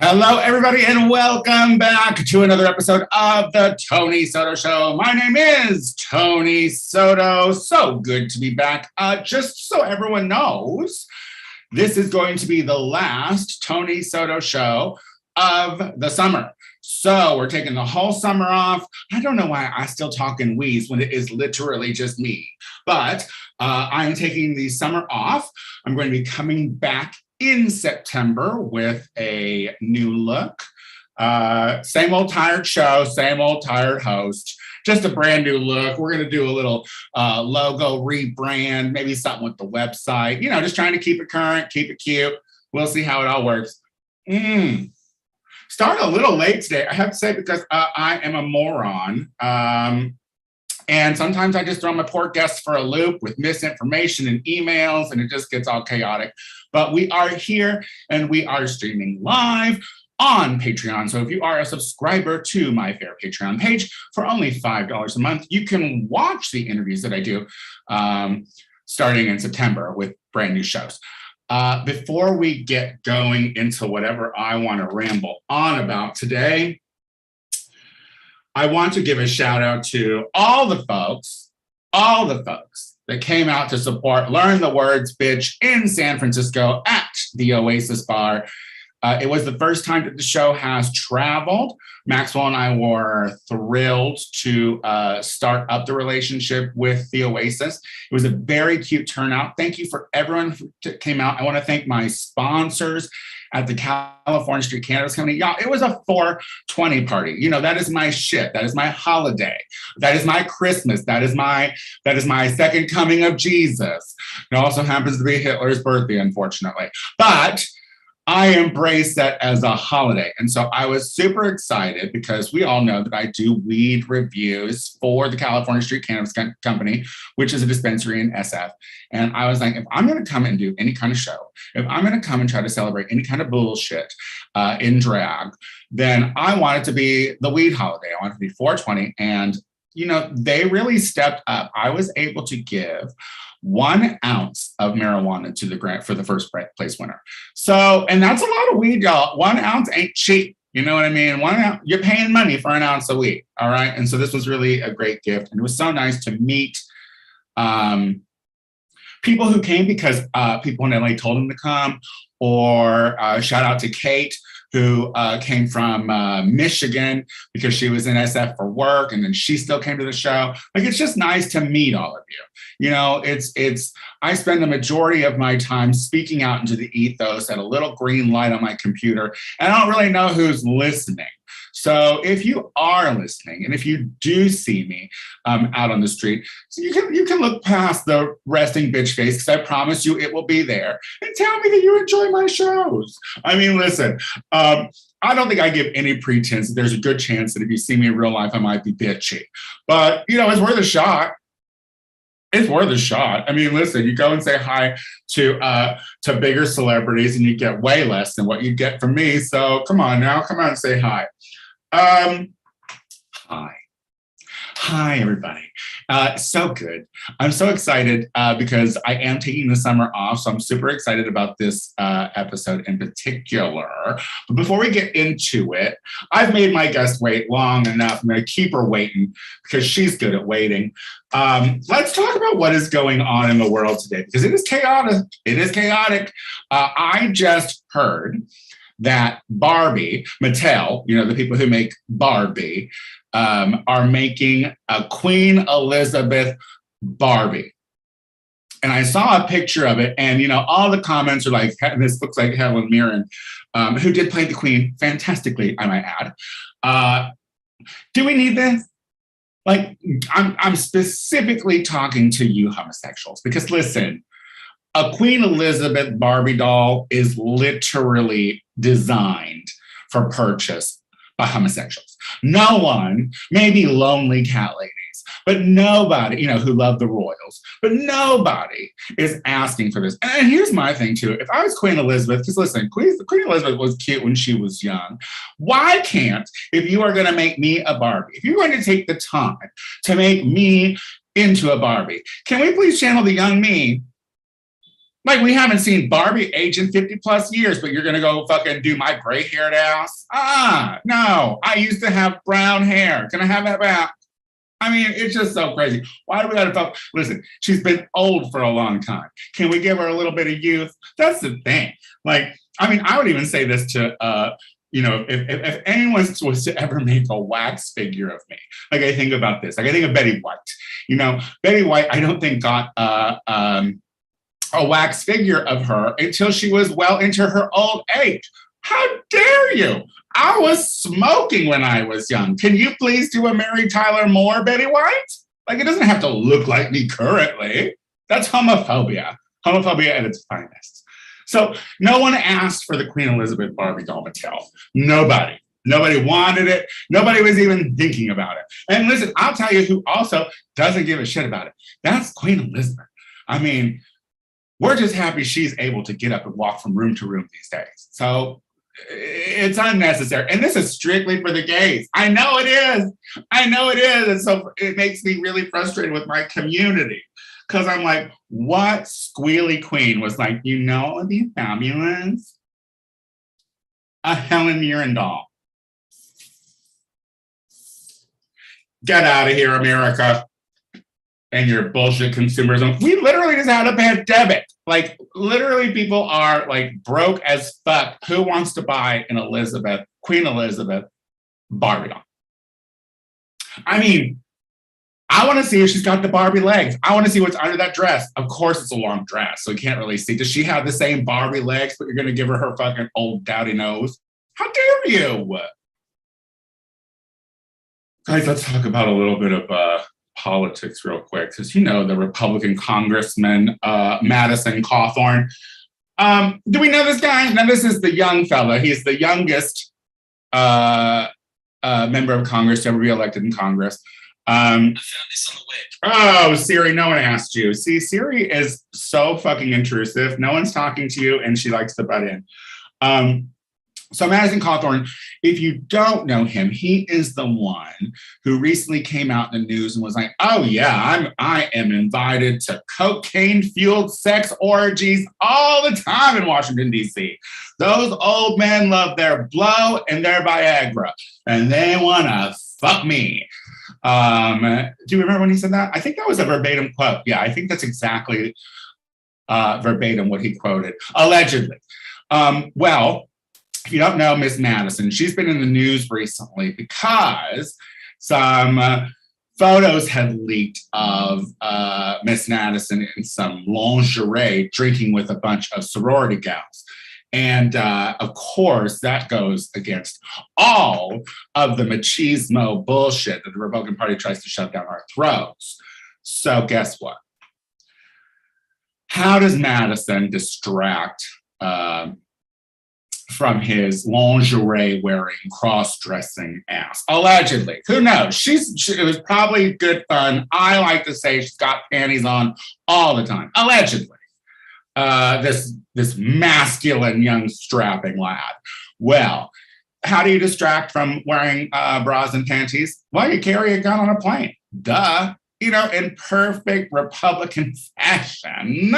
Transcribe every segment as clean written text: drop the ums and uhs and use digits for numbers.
Hello, everybody, and welcome back to another episode of the Tony Soto Show. My name is Tony Soto. So good to be back. Just so everyone knows, this is going to be the last Tony Soto show of the summer. So we're taking the whole summer off. I don't know why I still talk in we's when it is literally just me, but I'm taking the summer off. I'm going to be coming back in September with a new look. Same old tired show, same old tired host, just a brand new look. We're going to do a little logo rebrand, maybe something with the website, just trying to keep it current, keep it cute. We'll see how it all works. Start a little late today, I have to say, because I am a moron. And sometimes I just throw my poor guests for a loop with misinformation and emails, and it just gets all chaotic. But we are here and we are streaming live on Patreon. So if you are a subscriber to my fair Patreon page for only $5 a month, you can watch the interviews that I do starting in September with brand new shows. Before we get going into whatever I want to ramble on about today, I want to give a shout out to all the folks that came out to support Learn the Words Bitch in San Francisco at the Oasis Bar. It was the first time that the show has traveled. Maxwell and I were thrilled to start up the relationship with the Oasis. It was a very cute turnout. Thank you for everyone that came out. I want to thank my sponsors at the California Street Cannabis Company. Y'all, it was a 420 party. That is my shit. That is my holiday. That is my Christmas. That is my second coming of Jesus. It also happens to be Hitler's birthday, unfortunately. But I embrace that as a holiday. And so I was super excited because we all know that I do weed reviews for the California Street Cannabis Company, which is a dispensary in SF. And I was like, if I'm going to come and do any kind of show, if I'm going to come and try to celebrate any kind of bullshit in drag, then I want it to be the weed holiday. I want it to be 420. And, they really stepped up. I was able to give 1 ounce of marijuana to the grant for the first place winner. So, and that's a lot of weed, y'all. 1 ounce ain't cheap. You know what I mean? 1 ounce, you're paying money for 1 ounce of weed. All right. And so this was really a great gift. And it was so nice to meet people who came because people in LA told them to come, or shout out to Kate, who came from Michigan because she was in SF for work, and then she still came to the show. Like, it's just nice to meet all of you. I spend the majority of my time speaking out into the ethos at a little green light on my computer, and I don't really know who's listening. So if you are listening, and if you do see me out on the street, so you can look past the resting bitch face, because I promise you it will be there, and tell me that you enjoy my shows. I mean, listen, I don't think I give any pretense that there's a good chance that if you see me in real life, I might be bitchy. But, it's worth a shot. It's worth a shot. I mean, listen, you go and say hi to bigger celebrities, and you get way less than what you get from me. So come on now, come out and say hi. Hi, everybody. So good. I'm so excited because I am taking the summer off. So I'm super excited about this episode in particular. But before we get into it, I've made my guest wait long enough. I'm going to keep her waiting because she's good at waiting. Let's talk about what is going on in the world today, because it is chaotic. It is chaotic. I just heard that Barbie, Mattel, the people who make Barbie, are making a Queen Elizabeth Barbie. And I saw a picture of it, and, all the comments are like, this looks like Helen Mirren, who did play the Queen fantastically, I might add. Do we need this? Like, I'm specifically talking to you homosexuals, because listen, a Queen Elizabeth Barbie doll is literally designed for purchase by homosexuals. No one, maybe lonely cat ladies, but nobody, who love the royals, but nobody is asking for this. And here's my thing too. If I was Queen Elizabeth, because listen, Queen Elizabeth was cute when she was young. Why can't, if you are going to make me a Barbie, if you're going to take the time to make me into a Barbie, can we please channel the young me Like, we haven't seen Barbie age in 50 plus years, but you're going to go fucking do my gray haired ass? No. I used to have brown hair. Can I have that back? I mean, it's just so crazy. Why do we got to talk? Listen, she's been old for a long time. Can we give her a little bit of youth? That's the thing. Like, I mean, I would even say this to, if anyone was to ever make a wax figure of me, like, I think about this. Like, I think of Betty White. Betty White, I don't think got a wax figure of her until she was well into her old age. How dare you? I was smoking when I was young. Can you please do a Mary Tyler Moore, Betty White? Like, it doesn't have to look like me currently. That's homophobia. Homophobia at its finest. So no one asked for the Queen Elizabeth Barbie doll, Mattel. Nobody. Nobody wanted it. Nobody was even thinking about it. And listen, I'll tell you who also doesn't give a shit about it. That's Queen Elizabeth. I mean, we're just happy she's able to get up and walk from room to room these days. So it's unnecessary. And this is strictly for the gays. I know it is. And so it makes me really frustrated with my community. Because I'm like, what squealy queen was like, it'd be fabulous? A Helen Mirren doll. Get out of here, America. And your bullshit consumerism. We literally just had a pandemic. Like, literally, people are like broke as fuck. Who wants to buy an Queen Elizabeth Barbie doll? I mean, I want to see if she's got the Barbie legs. I want to see what's under that dress. Of course, it's a long dress, so you can't really see. Does she have the same Barbie legs, but you're going to give her fucking old dowdy nose? How dare you? Guys, let's talk about a little bit of politics real quick, because the Republican Congressman Madison Cawthorn. Do we know this guy? Now, this is the young fella. He's the youngest member of Congress to ever be elected in Congress. I found this on the web. Oh, Siri, no one asked you. See, Siri is so fucking intrusive. No one's talking to you, and she likes to butt in. So Madison Cawthorn, if you don't know him, he is the one who recently came out in the news and was like, oh yeah, I am invited to cocaine-fueled sex orgies all the time in Washington, D.C. Those old men love their blow and their Viagra, and they want to fuck me. Do you remember when he said that? I think that was a verbatim quote. Yeah, I think that's exactly verbatim what he quoted, allegedly. Well, if you don't know Miss Madison, she's been in the news recently because some photos had leaked of Miss Madison in some lingerie drinking with a bunch of sorority gals. And of course, that goes against all of the machismo bullshit that the Republican Party tries to shove down our throats. So guess what? How does Madison distract from his lingerie wearing, cross-dressing ass? Allegedly. Who knows? It was probably good fun. I like to say she's got panties on all the time. Allegedly. This masculine young strapping lad. Well, how do you distract from wearing bras and panties? Well, you carry a gun on a plane. Duh. In perfect Republican fashion,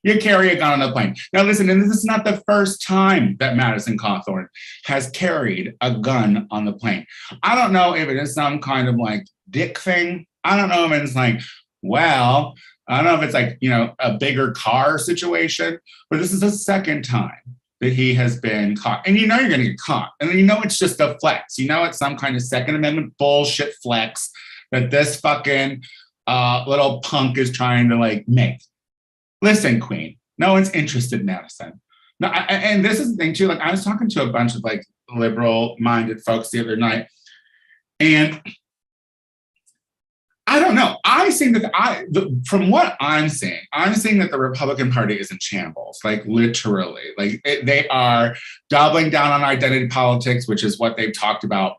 you carry a gun on a plane. Now listen, and this is not the first time that Madison Cawthorn has carried a gun on the plane. I don't know if it is some kind of like dick thing. I don't know if it's like, well, I don't know if it's like, a bigger car situation, but this is the second time that he has been caught. And you're going to get caught. And then it's just a flex. It's some kind of Second Amendment bullshit flex that this fucking little punk is trying to like make. Listen, Queen, no one's interested in Madison. No, and this is the thing too, like I was talking to a bunch of like liberal-minded folks the other night, and I don't know. From what I'm seeing that the Republican Party is in shambles, like literally. Like they are doubling down on identity politics, which is what they've talked about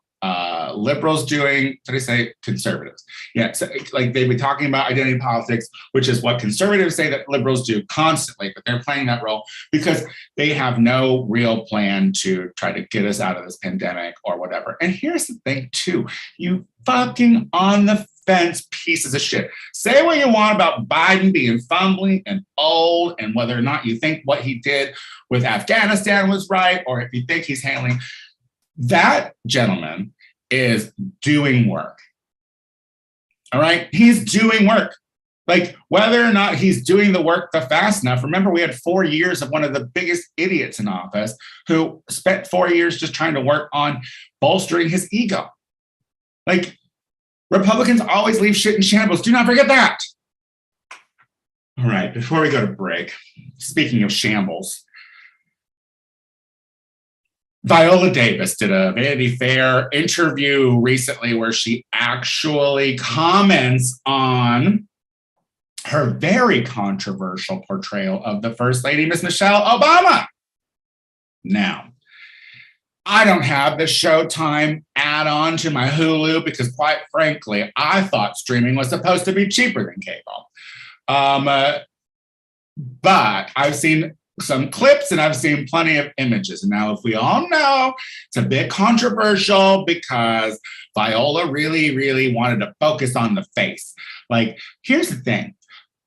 liberals doing. Did I say conservatives? Yeah, so, like they've been talking about identity politics, which is what conservatives say that liberals do constantly, but they're playing that role because they have no real plan to try to get us out of this pandemic or whatever. And here's the thing too, you fucking on the fence pieces of shit. Say what you want about Biden being fumbling and old and whether or not you think what he did with Afghanistan was right, or if you think he's handling. That gentleman is doing work. All right? He's doing work. Like, whether or not he's doing the work fast enough. Remember, we had 4 years of one of the biggest idiots in office who spent 4 years just trying to work on bolstering his ego. Like, Republicans always leave shit in shambles. Do not forget that. All right, before we go to break, speaking of shambles, Viola Davis did a Vanity Fair interview recently where she actually comments on her very controversial portrayal of the First Lady, Miss Michelle Obama. Now, I don't have the Showtime add-on to my Hulu because, quite frankly, I thought streaming was supposed to be cheaper than cable. But I've seen some clips and I've seen plenty of images. And now, if we all know, it's a bit controversial because Viola really, really wanted to focus on the face. Like, here's the thing.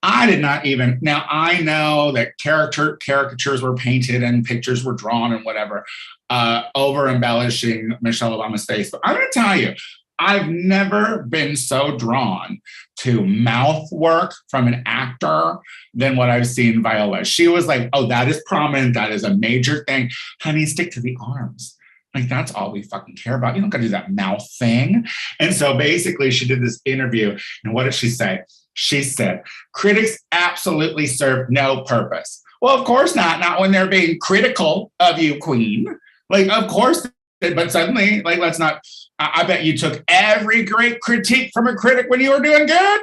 I did not even, now I know that caricatures were painted and pictures were drawn and whatever, over embellishing Michelle Obama's face. But I'm going to tell you, I've never been so drawn to mouth work from an actor than what I've seen Viola. She was like, oh, that is prominent. That is a major thing. Honey, stick to the arms. Like, that's all we fucking care about. You don't got to do that mouth thing. And so basically she did this interview. And what did she say? She said, critics absolutely serve no purpose. Well, of course not. Not when they're being critical of you, Queen. Like, of course. But suddenly, like, let's not. I bet you took every great critique from a critic when you were doing good.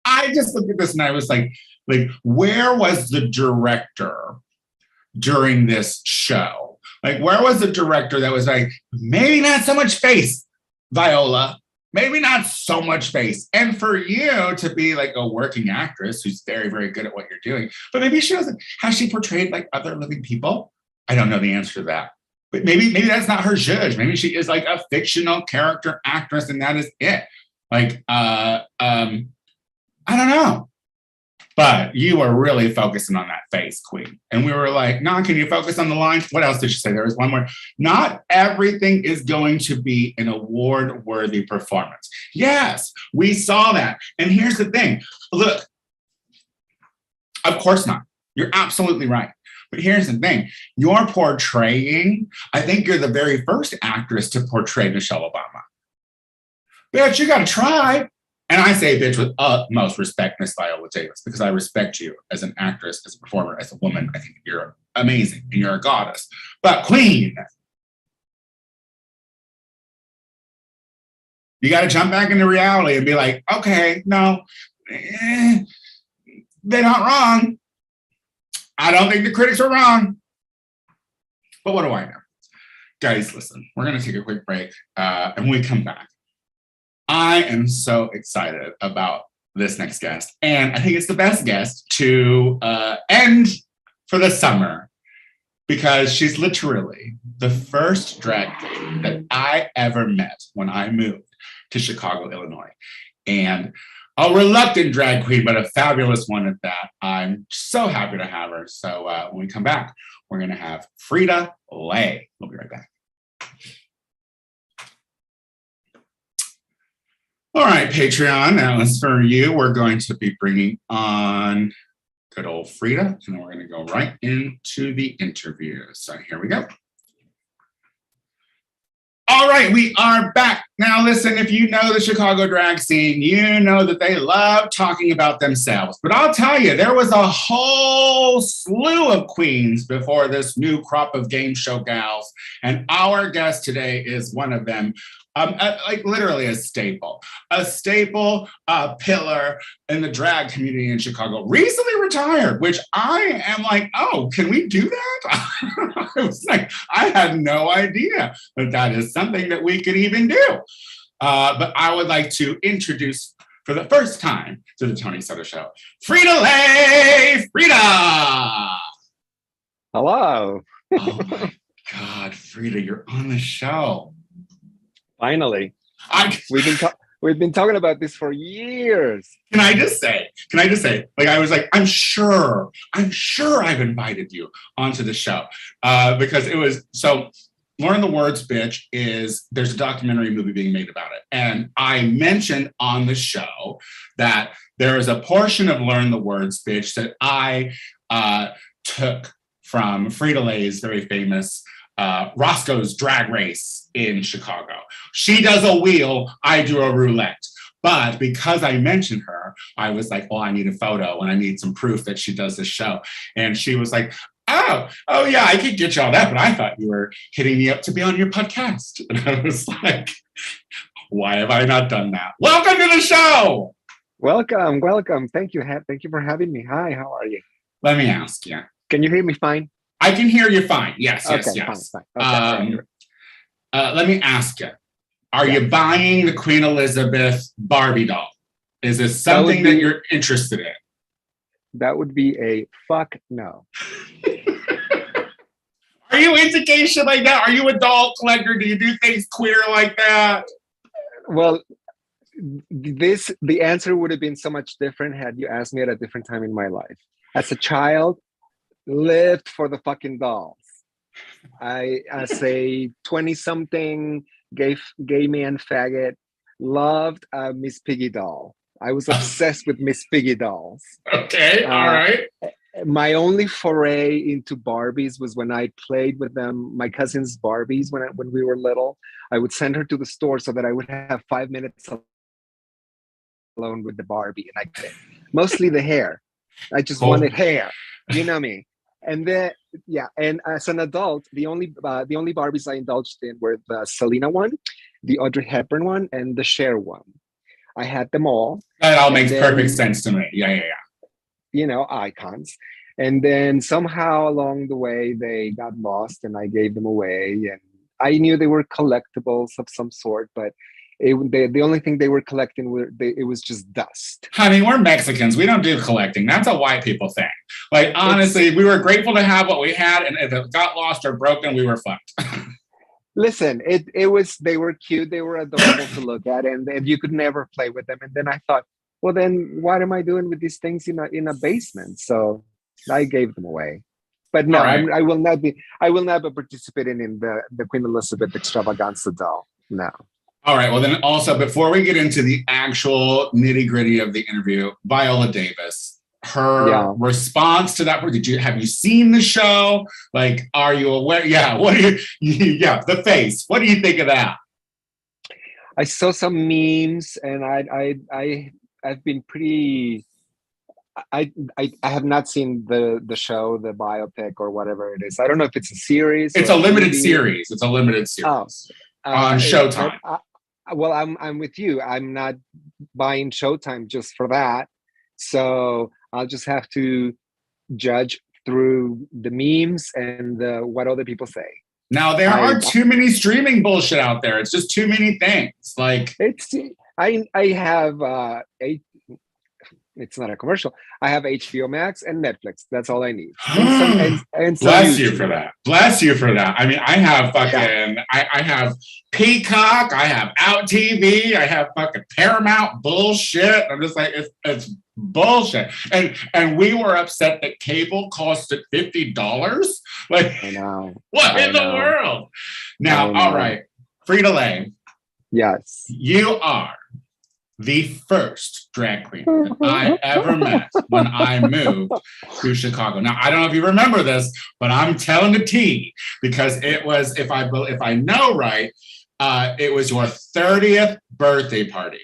I just looked at this and I was like, where was the director during this show? Like, where was the director that was like, maybe not so much face, Viola? Maybe not so much face. And for you to be like a working actress who's very, very good at what you're doing, but maybe she doesn't. Has she portrayed like other living people? I don't know the answer to that. But maybe that's not her zhuzh. Maybe she is like a fictional character actress and that is it. Like, I don't know. But you were really focusing on that face, Queen. And we were like, no, can you focus on the line? What else did she say? There was one more. Not everything is going to be an award-worthy performance. Yes, we saw that. And here's the thing. Look, of course not. You're absolutely right. But here's the thing. You're portraying, I think you're the very first actress to portray Michelle Obama. Bitch, you got to try. And I say bitch with utmost respect, Miss Viola Davis, because I respect you as an actress, as a performer, as a woman. I think you're amazing and you're a goddess. But Queen, you got to jump back into reality and be like, okay, no, they're not wrong. I don't think the critics are wrong. But what do I know? Guys, listen, we're going to take a quick break. And when we come back, I am so excited about this next guest. And I think it's the best guest to end for the summer because she's literally the first drag queen that I ever met when I moved to Chicago, Illinois. And a reluctant drag queen, but a fabulous one at that. I'm so happy to have her. So when we come back, we're going to have Frida Lay. We'll be right back. All right, Patreon. Now, as for you, we're going to be bringing on good old Frida, and then we're going to go right into the interview. So here we go. All right, we are back. Now, listen, if you know the Chicago drag scene, you know that they love talking about themselves. But I'll tell you, there was a whole slew of queens before this new crop of game show gals. And our guest today is one of them. Like literally a staple, a pillar in the drag community in Chicago, recently retired, which I am like, oh, can we do that? I was like, I had no idea that is something that we could even do. But I would like to introduce for the first time to the Tony Soto Show, Frida Lay, Frida. Hello. Oh my God, Frida, you're on the show. Finally, we've We've been talking about this for years. Can I just say, like, I was like, I'm sure I've invited you onto the show because it was so. Learn the Words, Bitch there's a documentary movie being made about it. And I mentioned on the show that there is a portion of Learn the Words, Bitch that I took from Frida Lay's very famous Roscoe's Drag Race in Chicago. She does a wheel, I do a roulette. But because I mentioned her, I was like, well, I need a photo and I need some proof that she does this show. And she was like, oh yeah, I could get you all that, but I thought you were hitting me up to be on your podcast. And I was like, why have I not done that? Welcome to the show. Welcome. Thank you. Thank you for having me. Hi, how are you? Let me ask you. Can you hear me fine? I can hear you fine. Yes. Fine. Okay. Let me ask you. Are you buying the Queen Elizabeth Barbie doll? Is this something that you're interested in? That would be a fuck no. Are you into gay shit like that? Are you a doll collector? Do you do things queer like that? Well, the answer would have been so much different had you asked me at a different time in my life. As a child, lived for the fucking dolls. As a 20-something gay man faggot, loved Miss Piggy doll. I was obsessed with Miss Piggy dolls. Okay, all right. My only foray into Barbies was when I played with them, my cousin's Barbies when we were little. I would send her to the store so that I would have 5 minutes alone with the Barbie, and I got it. Mostly the hair. I just wanted hair. You know me. And then and as an adult, the only Barbies I indulged in were the Selena one, the Audrey Hepburn one, and the Cher one. I had them all. That all makes perfect sense to me. Yeah. You know, icons. And then somehow along the way, they got lost and I gave them away. And I knew they were collectibles of some sort, but the only thing they were collecting, it was just dust. I mean, we're Mexicans. We don't do collecting. That's a white people thing. Like, honestly, we were grateful to have what we had. And if it got lost or broken, we were fucked. Listen, they were cute. They were adorable to look at. And you could never play with them. And then I thought, well, then what am I doing with these things in a basement? So I gave them away. But no, right. I will not be participating in the Queen Elizabeth extravaganza doll. No. All right. Well, then also, before we get into the actual nitty gritty of the interview, Viola Davis, her response to that, have you seen the show? Like, are you aware? Yeah. What do the face. What do you think of that? I saw some memes and I've been pretty. I have not seen the show, the biopic or whatever it is. I don't know if it's a series. It's a limited series. It's a limited series on Showtime. Well, I'm with you. I'm not buying Showtime just for that. So I'll just have to judge through the memes and what other people say. Now there are too many streaming bullshit out there. It's just too many things. Like I have it's not a commercial. I have HBO Max and Netflix. That's all I need. And Bless you for that. Bless you for that. I mean, I have fucking, I have Peacock. I have Out TV. I have fucking Paramount bullshit. I'm just like, it's bullshit. And we were upset that cable costed $50. Like, I know. What in the world? Now, all right, Frida Lay. Yes. You are the first drag queen that I ever met when I moved to Chicago. Now, I don't know if you remember this, but I'm telling the tea because it was, if I know right, it was your 30th birthday party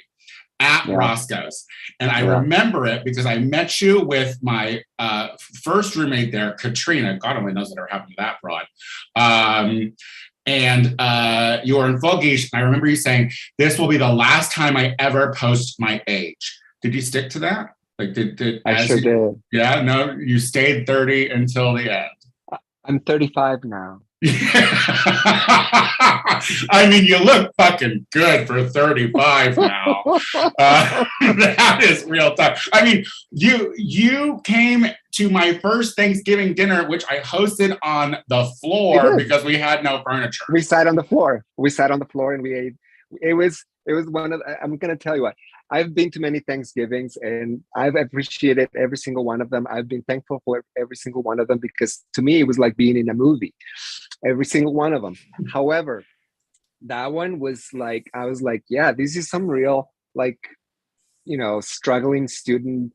at Roscoe's. And I remember it because I met you with my first roommate there, Katrina. God only knows what happened to that broad. And you were in full geesh. And I remember you saying, this will be the last time I ever post my age. Did you stick to that? Like, did Yeah, no, you stayed 30 until the end. I'm 35 now. I mean, you look fucking good for 35 now. That is real tough. I mean, you came to my first Thanksgiving dinner, which I hosted on the floor because we had no furniture. We sat on the floor. And we ate it was one of, I'm gonna tell you what, I've been to many Thanksgivings and I've appreciated every single one of them. I've been thankful for every single one of them because to me it was like being in a movie, every single one of them. However, that one was like, I was like, yeah, this is some real, like, struggling student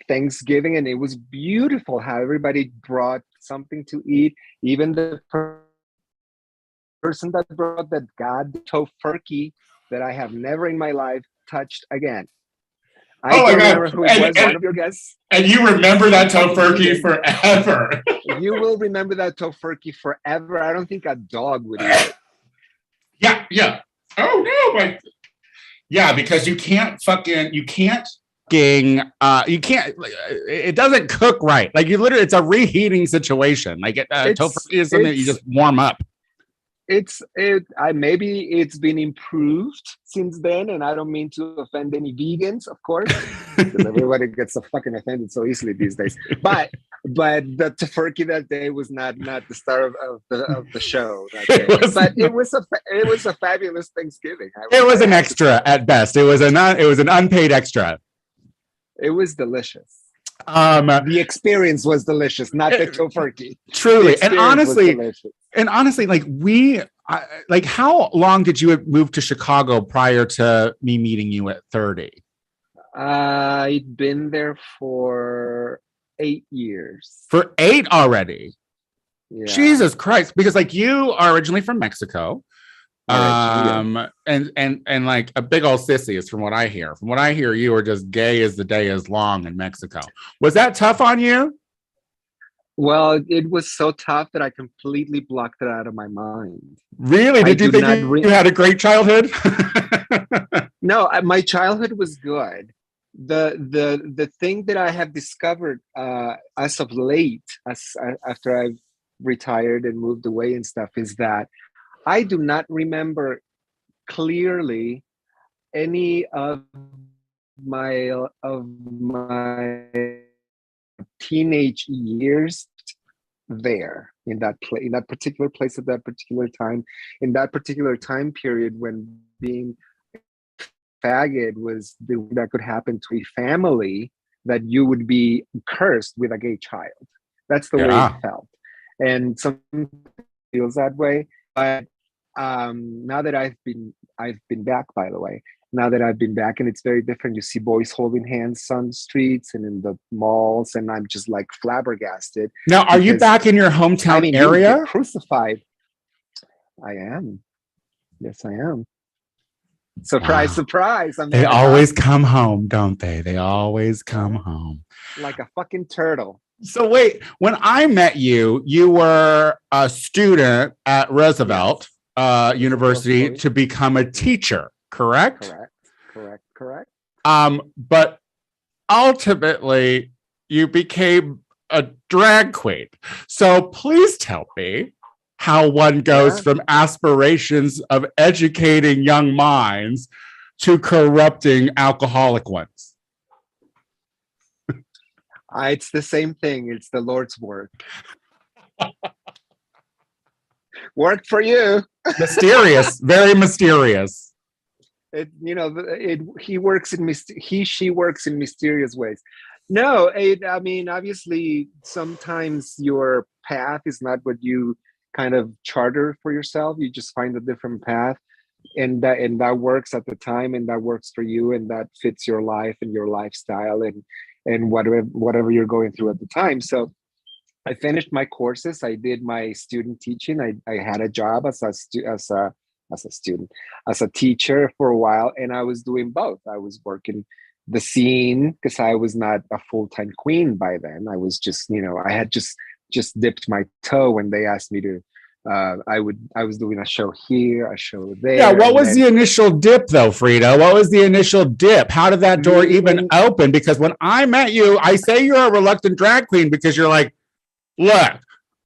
Thanksgiving, and it was beautiful how everybody brought something to eat. Even the person that brought that god tofurkey that I have never in my life touched again. I Oh my don't God. remember who it was. One of your guests. And you remember that tofurkey forever. You will remember that tofurkey forever. I don't think a dog would eat it. Yeah. Oh no, yeah, because you can't, it doesn't cook right. Like you literally, it's a reheating situation. Like tofurkey is something that you just warm up. Maybe it's been improved since then, and I don't mean to offend any vegans, of course, because everybody gets so fucking offended so easily these days. But the tofurkey that day was not the star of the show. It was a fabulous Thanksgiving. It was an extra at best. It was an unpaid extra. It was delicious. The experience was delicious, not the tofurkey. Truly, and honestly, like how long did you move to Chicago prior to me meeting you at 30? I'd been there for 8 years. For 8 already? Yeah. Jesus Christ! Because like you are originally from Mexico. And like a big old sissy is from what I hear. From what I hear, you were just gay as the day is long in Mexico. Was that tough on you? Well, it was so tough that I completely blocked it out of my mind. Really? Did you think you had a great childhood? No, my childhood was good. The thing that I have discovered as of late, after I've retired and moved away and stuff, is that I do not remember clearly any of my teenage years there in that particular place at that particular time, in that particular time period when being faggot was that could happen to a family, that you would be cursed with a gay child. That's the way it felt, and some feels that way. But now that I've been back, by the way, now that I've been back, and it's very different. You see boys holding hands on the streets and in the malls, and I'm just like flabbergasted. Now, are you back in your hometown area? You get crucified. I am. Yes, I am. Surprise, surprise. They always come home, don't they? They always come home. Like a fucking turtle. So wait, when I met you, you were a student at Roosevelt University to become a teacher, correct? Correct. But ultimately, you became a drag queen. So please tell me how one goes from aspirations of educating young minds to corrupting alcoholic ones. It's the same thing. It's the Lord's work. Worked for you. Mysterious, very mysterious. She works in mysterious ways. No, I mean, obviously, sometimes your path is not what you kind of charter for yourself. You just find a different path, and that works at the time, and that works for you, and that fits your life and your lifestyle and whatever you're going through at the time. So I finished my courses. I did my student teaching. I had a job as a teacher for a while, and I was doing both. I was working the scene because I was not a full-time queen by then. I was just, I had just dipped my toe when they asked me to. I was doing a show here, a show there. Yeah, what was the initial dip though, Frida? What was the initial dip? How did that door even open? Because when I met you, I say you're a reluctant drag queen because you're like, look,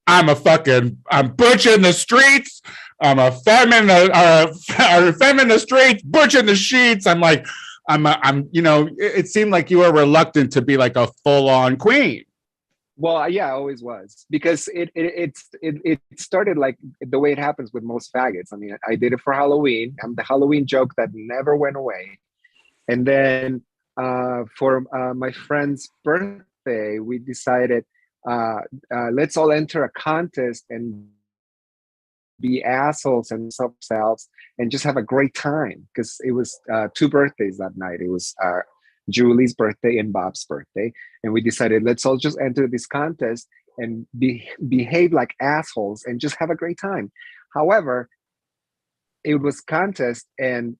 I'm butch in the streets. I'm a femme in the streets, butch in the sheets. I'm like, it seemed like you were reluctant to be like a full-on queen. Well, yeah, I always was because it started like the way it happens with most faggots. I mean, I did it for Halloween. I'm the Halloween joke that never went away. And then for my friend's birthday, we decided let's all enter a contest and be assholes and ourselves and just have a great time because it was two birthdays that night. It was Julie's birthday and Bob's birthday, and we decided let's all just enter this contest and behave like assholes and just have a great time. However, it was contest, and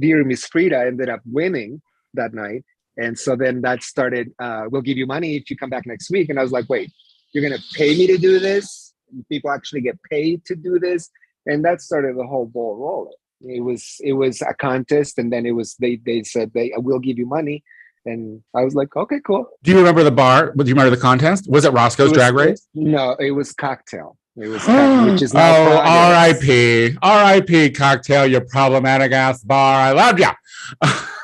dear Miss Frida ended up winning that night, and so then that started. We'll give you money if you come back next week, and I was like, wait, you're gonna pay me to do this? People actually get paid to do this, and that started the whole ball rolling. It was a contest, and then it was they said they will give you money, and I was like, okay, cool. Do you remember the bar? Do you remember the contest? Was it Roscoe's Drag Race? No, it was Cocktail. It was which is now R.I.P. R.I.P. Cocktail, you problematic ass bar. I love ya.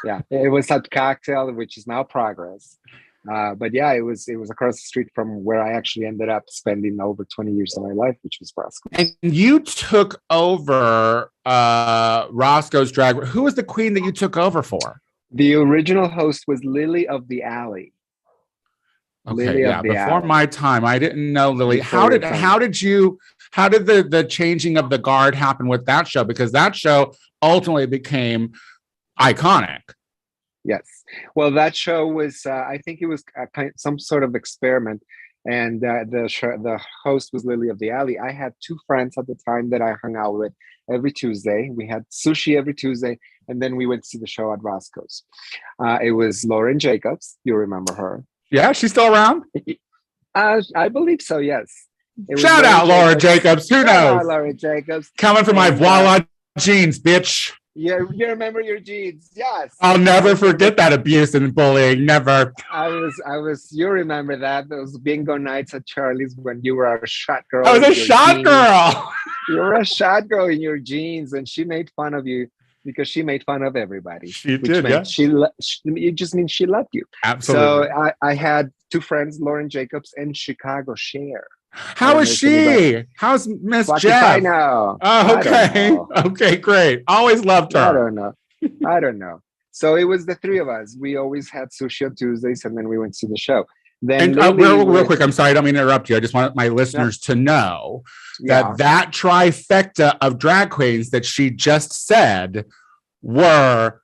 Yeah, it was at Cocktail, which is now Progress. But yeah, it was across the street from where I actually ended up spending over 20 years of my life, which was Roscoe. And you took over Roscoe's Drag. Who was the queen that you took over for? The original host was Lily of the Alley. Okay, Lily yeah, before my time, I didn't know Lily. How did the changing of the guard happen with that show? Because that show ultimately became iconic. Yes. Well, that show was, I think it was some sort of experiment. And the host was Lily of the Alley. I had two friends at the time that I hung out with every Tuesday. We had sushi every Tuesday. And then we went to see the show at Roscoe's. It was Lauren Jacobs. You remember her. Yeah, she's still around? I believe so, yes. Shout out Laura Jacobs. Who knows? Laura Jacobs. Coming from my voila jeans, bitch. Yeah, you remember your jeans, yes. I'll never forget that abuse and bullying. Never. You remember that? Those bingo nights at Charlie's when you were a shot girl. I was a shot girl. You were a shot girl in your jeans, and she made fun of you because she made fun of everybody. She did, yeah. It just means she loved you. Absolutely. So I had two friends, Lauren Jacobs and Chicago Cher. How is she? How's Miss Jeff? I know. Oh, okay. Okay, great. Always loved her. I don't know. So it was the three of us. We always had sushi on Tuesdays, and then we went to the show. Then real quick, I'm sorry, I don't mean to interrupt you. I just want my listeners to know that trifecta of drag queens that she just said were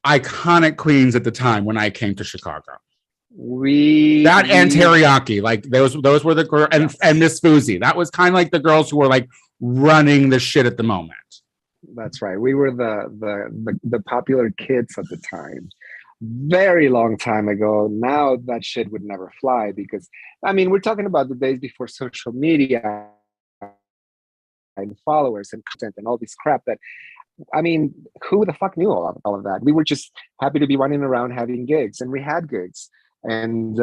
iconic queens at the time when I came to Chicago. And Teriyaki, like those were the girls, and Miss Fousey. That was kind of like the girls who were like running the shit at the moment. That's right. We were the popular kids at the time. Very long time ago. Now that shit would never fly because, I mean, we're talking about the days before social media and followers and content and all this crap that, I mean, who the fuck knew all of that? We were just happy to be running around having gigs, and we had gigs. And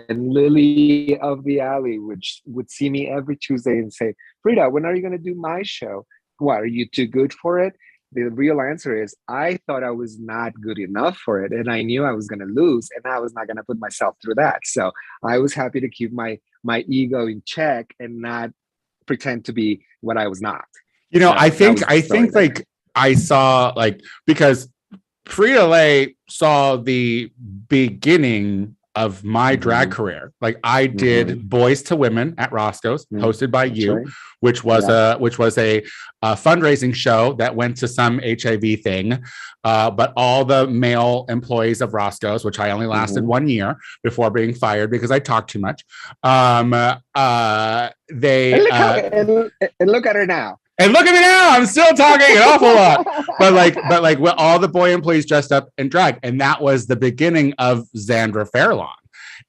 Lily of the Alley would see me every Tuesday and say, Frida, when are you going to do my show? What, are you too good for it? The real answer is I thought I was not good enough for it, and I knew I was going to lose, and I was not going to put myself through that. So I was happy to keep my ego in check and not pretend to be what I was not. You know, so I think like I saw like, because Frida-Lay saw the beginning of my drag career. Like I did Boys to Women at Roscoe's, hosted by you, which was a fundraising show that went to some HIV thing. But all the male employees of Roscoe's, which I only lasted 1 year before being fired because I talked too much. They and look at her now. And look at me now, I'm still talking an awful lot. But like well, all the boy employees dressed up in drag. And that was the beginning of Xandra Fairlawn.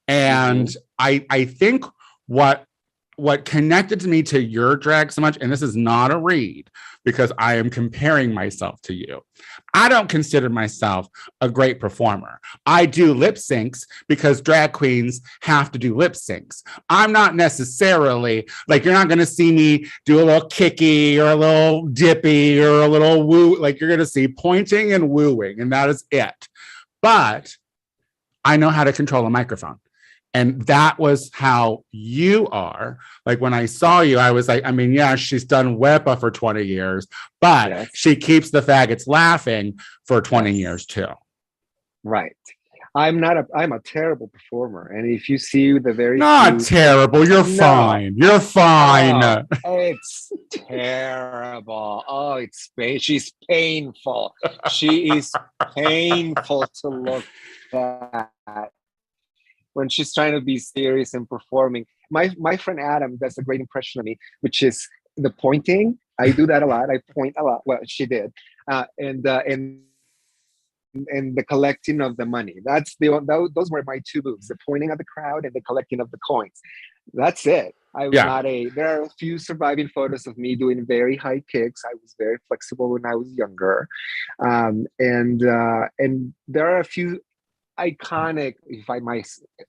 And I think what connected to me to your drag so much, and this is not a read because I am comparing myself to you. I don't consider myself a great performer. I do lip syncs because drag queens have to do lip syncs. I'm not necessarily, like, you're not going to see me do a little kicky or a little dippy or a little woo. Like, you're going to see pointing and wooing, and that is it. But I know how to control a microphone. And that was how you are. Like when I saw you, I was like, I mean, yeah, she's done WEPA for 20 years, but Yes. she keeps the faggots laughing for 20 years too. Right. I'm a terrible performer. And if you see the very Not few, terrible. You're fine. You're fine. Oh, it's terrible. Oh, she's painful. She is painful to look at when she's trying to be serious and performing. My friend Adam does a great impression of me, which is the pointing. I do that a lot. I point a lot. Well, she did. And the collecting of the money. Those were my two moves: the pointing at the crowd and the collecting of the coins. That's it. I was not there are a few surviving photos of me doing very high kicks. I was very flexible when I was younger. And there are a few iconic,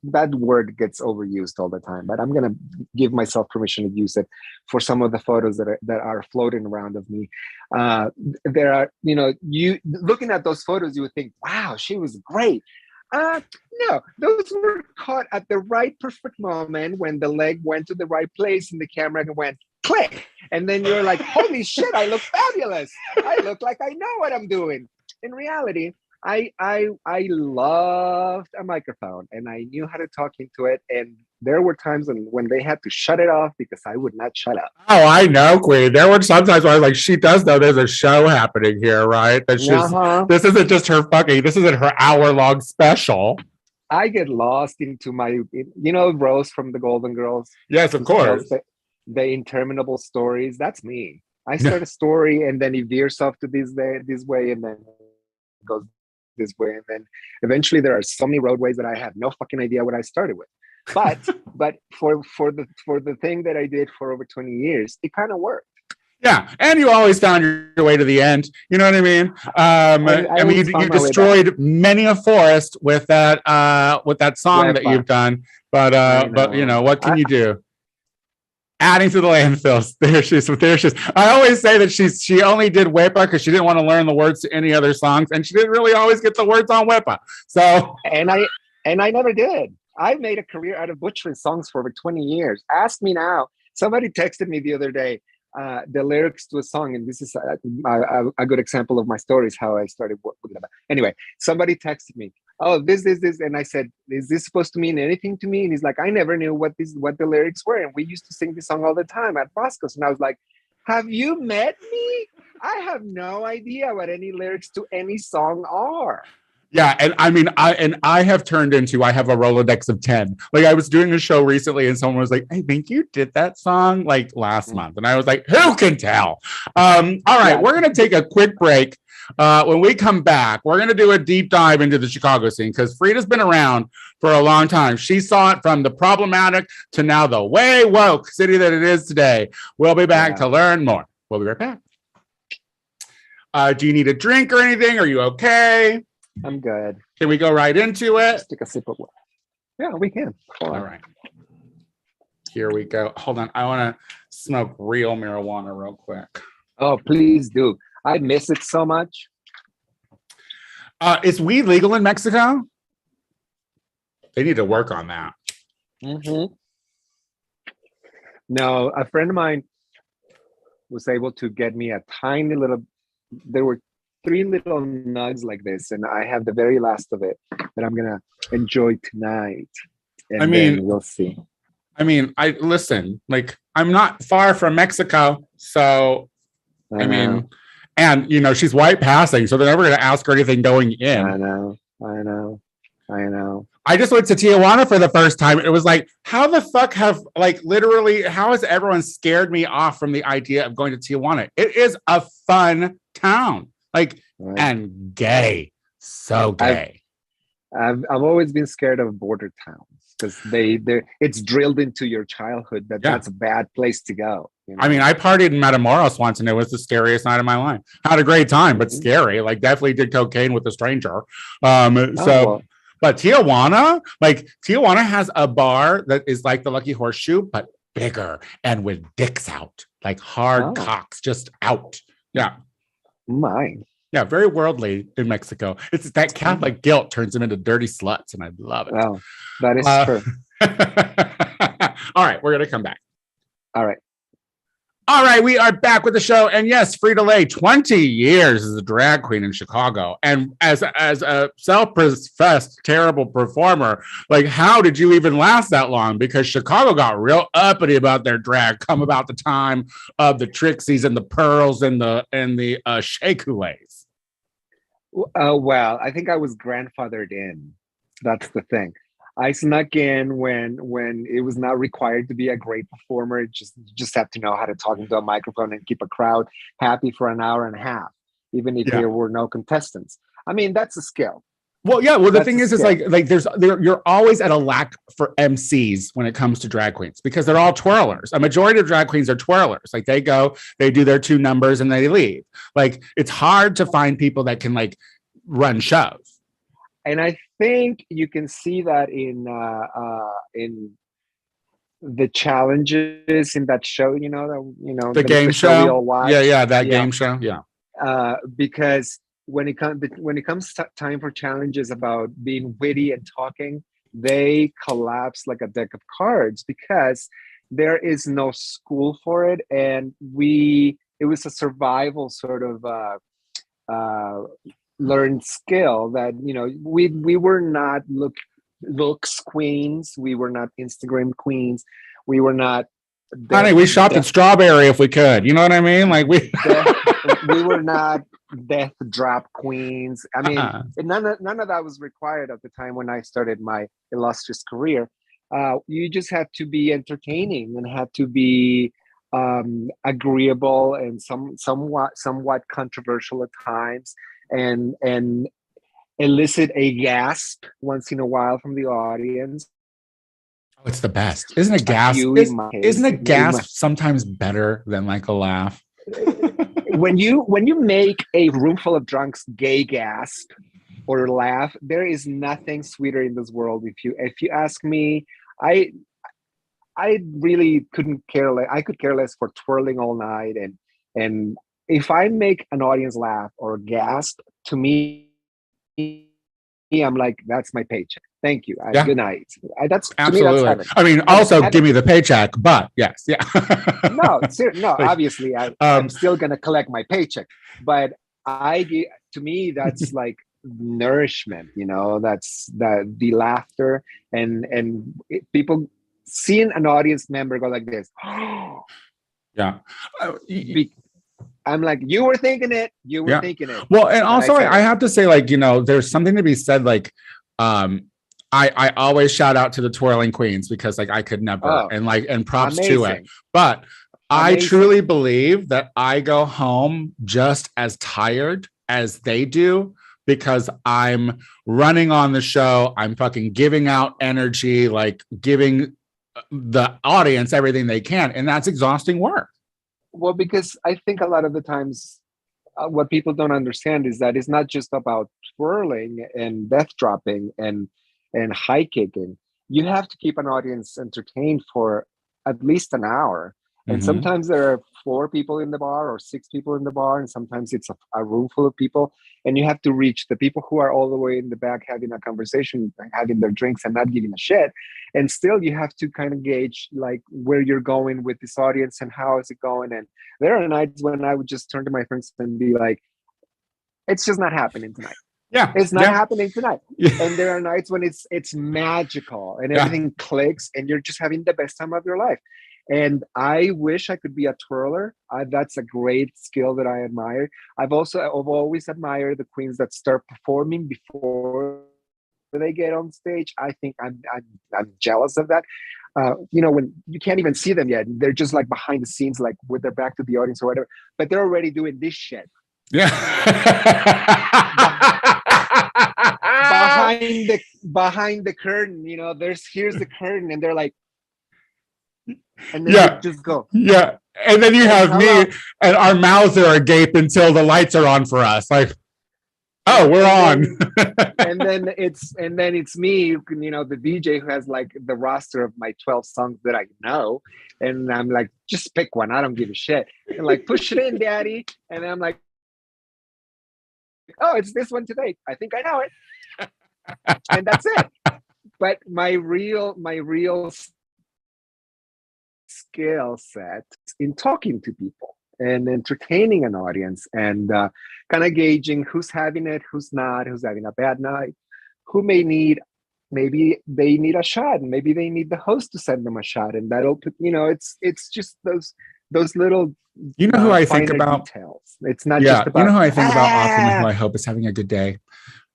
that word gets overused all the time, but I'm going to give myself permission to use it for some of the photos that are floating around of me. There are, you looking at those photos, you would think, wow, she was great. No, those were caught at the right perfect moment when the leg went to the right place and the camera went click. And then you're like, holy shit, I look fabulous. I look like I know what I'm doing. In reality, I loved a microphone and I knew how to talk into it. And there were times when they had to shut it off because I would not shut up. Oh, I know, Queen. There were sometimes where I was like, she does know there's a show happening here, right? That this isn't just her this isn't her hour-long special. I get lost into my, Rose from the Golden Girls. Yes, of course. The interminable stories. That's me. I start a story and then it veers off to this way and then goes this way, and then eventually there are so many roadways that I have no fucking idea what I started with. But for the thing that I did for over 20 years, it kind of worked. Yeah, and you always found your way to the end. You know what I mean? I mean, you destroyed many a forest with that song that you've done. But what can you do? Adding to the landfills. There she is. I always say that she only did WEPA because she didn't want to learn the words to any other songs, and she didn't really always get the words on WEPA. So and I never did. I made a career out of butchering songs for over 20 years. Ask me now. Somebody texted me the other day the lyrics to a song, and this is a good example of my stories, how I started working about. Anyway, somebody texted me, oh, this, and I said, is this supposed to mean anything to me? And he's like, I never knew what the lyrics were, and we used to sing this song all the time at Bosco's. And I was like, have you met me? I have no idea what any lyrics to any song are. Yeah, and I mean, I have turned into, I have a Rolodex of 10. Like, I was doing a show recently and someone was like, I think you did that song like last month. And I was like, who can tell? All right, we're going to take a quick break. When we come back, we're going to do a deep dive into the Chicago scene because Frida's been around for a long time. She saw it from the problematic to now the way woke city that it is today. We'll be back to learn more. We'll be right back. Do you need a drink or anything? Are you okay? I'm good. Can we go right into it? Just take a sip of water. Yeah, we can. All right. Here we go. Hold on. I want to smoke real marijuana real quick. Oh, please do. I miss it so much. Is weed legal in Mexico? They need to work on that. Mm-hmm. No, a friend of mine was able to get me a tiny little, there were 3 little nugs like this, and I have the very last of it that I'm going to enjoy tonight. And then we'll see. I mean, listen, like, I'm not far from Mexico, so, I mean, and, she's white passing, so they're never going to ask her anything going in. I know. I just went to Tijuana for the first time. It was like, how the fuck how has everyone scared me off from the idea of going to Tijuana? It is a fun town. Like, and gay. So gay. I've always been scared of border towns because it's drilled into your childhood that's a bad place to go. I mean, I partied in Matamoros once and it was the scariest night of my life. Had a great time, but scary. Like, definitely did cocaine with a stranger. But Tijuana has a bar that is like the Lucky Horseshoe, but bigger and with dicks out, like hard cocks just out. Yeah. Mine. Yeah, very worldly in Mexico. It's that Catholic guilt turns them into dirty sluts, and I love it. Well, that is true. All right, we're gonna come back. All right. All right, we are back with the show, and yes, Frida Lay, 20 years as a drag queen in Chicago, and as a self-professed terrible performer, like how did you even last that long? Because Chicago got real uppity about their drag come about the time of the Trixies and the Pearls and the Shakulays. Well, I think I was grandfathered in. That's the thing. I snuck in when it was not required to be a great performer. You just have to know how to talk into a microphone and keep a crowd happy for an hour and a half, even if there were no contestants. I mean, that's a skill. Well, yeah. Well, the thing is like you're always at a lack for MCs when it comes to drag queens because they're all twirlers. A majority of drag queens are twirlers. Like they go, they do their 2 numbers and they leave. Like it's hard to find people that can like run shows. And I think you can see that in the challenges in that show. The game show. Game show. Yeah. Because when it comes time for challenges about being witty and talking, they collapse like a deck of cards because there is no school for it, and it was a survival sort of learned skill that we were not looks queens, we were not Instagram queens, we were not honey, we shopped at Strawberry if we could, you know what I mean, like we were not death drop queens. I mean, none of that was required at the time when I started my illustrious career. You just had to be entertaining and had to be agreeable and somewhat controversial at times, and elicit a gasp once in a while from the audience. Oh, it's the best. Isn't a gasp? Isn't a gasp sometimes better than like a laugh? When you make a room full of drunks gay gasp or laugh, there is nothing sweeter in this world. If you ask me, I really couldn't care less. I could care less for twirling all night, and if I make an audience laugh or gasp, to me, I'm like, that's my paycheck. Thank you. Good night. That's absolutely. To me, that's I mean, also give me the paycheck, but yes, yeah. No, obviously, I'm still gonna collect my paycheck, but to me, that's like nourishment. That's the laughter and people seeing an audience member go like this. Yeah. I'm like, you were thinking it. You were thinking it. Well, and also I have to say, like, there's something to be said. Like, I always shout out to the twirling queens because like I could never, and props to it. But I truly believe that I go home just as tired as they do because I'm running on the show. I'm fucking giving out energy, like giving the audience everything they can. And that's exhausting work. Well, because I think a lot of the times what people don't understand is that it's not just about twirling and death dropping and high kicking. You have to keep an audience entertained for at least an hour. And sometimes there are 4 people in the bar or 6 people in the bar, and sometimes it's a room full of people. And you have to reach the people who are all the way in the back having a conversation, having their drinks and not giving a shit. And still you have to kind of gauge like where you're going with this audience and how is it going. And there are nights when I would just turn to my friends and be like, it's just not happening tonight. Yeah, it's not happening tonight. And there are nights when it's magical and everything clicks and you're just having the best time of your life. And I wish I could be a twirler. That's a great skill that I admire. I've always admired the queens that start performing before they get on stage. I think I'm jealous of that. When you can't even see them yet, they're just like behind the scenes, like with their back to the audience or whatever. But they're already doing this shit. Yeah. behind the curtain, here's the curtain, and they're like. And then you just go. Yeah. And then you have me and our mouths are agape until the lights are on for us. Like, oh, we're on. and then it's me, the DJ who has like the roster of my 12 songs that I know. And I'm like, just pick one. I don't give a shit. And like, push it in, daddy. And I'm like, oh, it's this one today. I think I know it, and that's it. But my real skill set in talking to people and entertaining an audience and kind of gauging who's having it, who's not, who's having a bad night, who may need, maybe they need a shot, and maybe they need the host to send them a shot, and that'll put, it's just those little You know who I think finer about? details. It's not Yeah, just you know about who I think about often, who I hope is having a good day?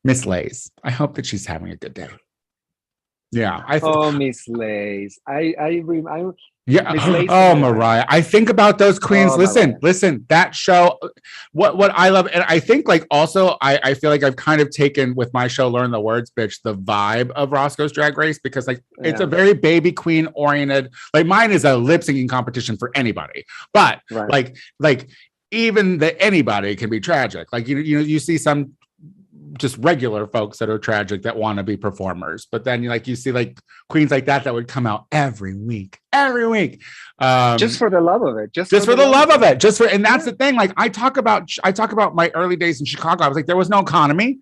Miss Lays. I hope that she's having a good day. Yeah, oh, Miss Lays. I yeah. Miss Lays Oh, and Mariah. I think about those queens. oh, Listen, Mariah. listen, that show, what I love, and I think like also I feel like I've kind of taken with my show, Learn the Words, bitch, the vibe of Roscoe's Drag Race, because like it's a Yeah, very baby queen oriented. Like mine is a lip syncing competition for anybody. But right. like even the anybody can be tragic. Like you see some just regular folks that are tragic that want to be performers, but then you see like queens like that would come out every week, Just for the love of it, just for the love of it, and that's the thing. Like I talk about my early days in Chicago. I was like, there was no economy.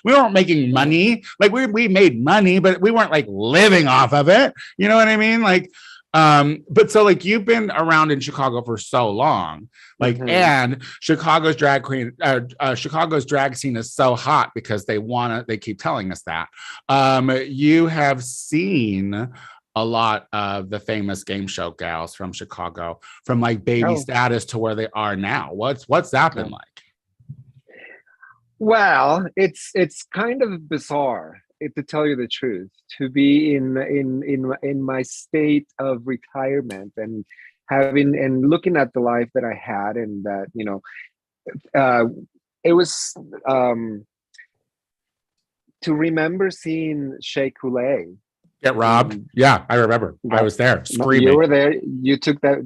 We weren't making money. Like we made money, but we weren't like living off of it. You know what I mean? Like, but so like you've been around in Chicago for so long, like, and Chicago's drag scene is so hot because they keep telling us that. You have seen a lot of the famous game show gals from Chicago, from like baby status to where they are now. What's that been like? Well, it's kind of bizarre, to tell you the truth, to be in my state of retirement and having and looking at the life that I had, and that uh, it was to remember seeing Shea Coulee. Get robbed? Yeah, I remember. I was there screaming. You were there. You took that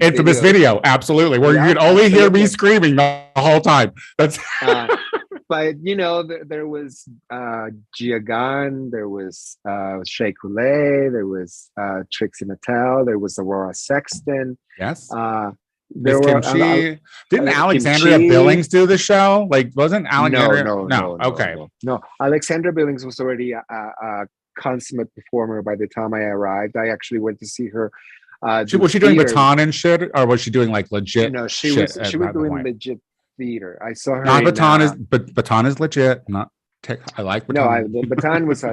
infamous video. Absolutely, where you could only hear me screaming the whole time. That's but there was Gia Gunn, there was Shea Coulee, there was Trixie Mattel, there was Aurora Sexton. Yes. There were didn't Alexandria Billings do the show? Like, wasn't Alexandria? No. Okay. No, Alexandra Billings was already a consummate performer by the time I arrived. I actually went to see her. Was she doing baton and shit, or was she doing like legit? No, she was doing legit theater. I saw her. Not baton but baton is legit. I like baton. No, baton was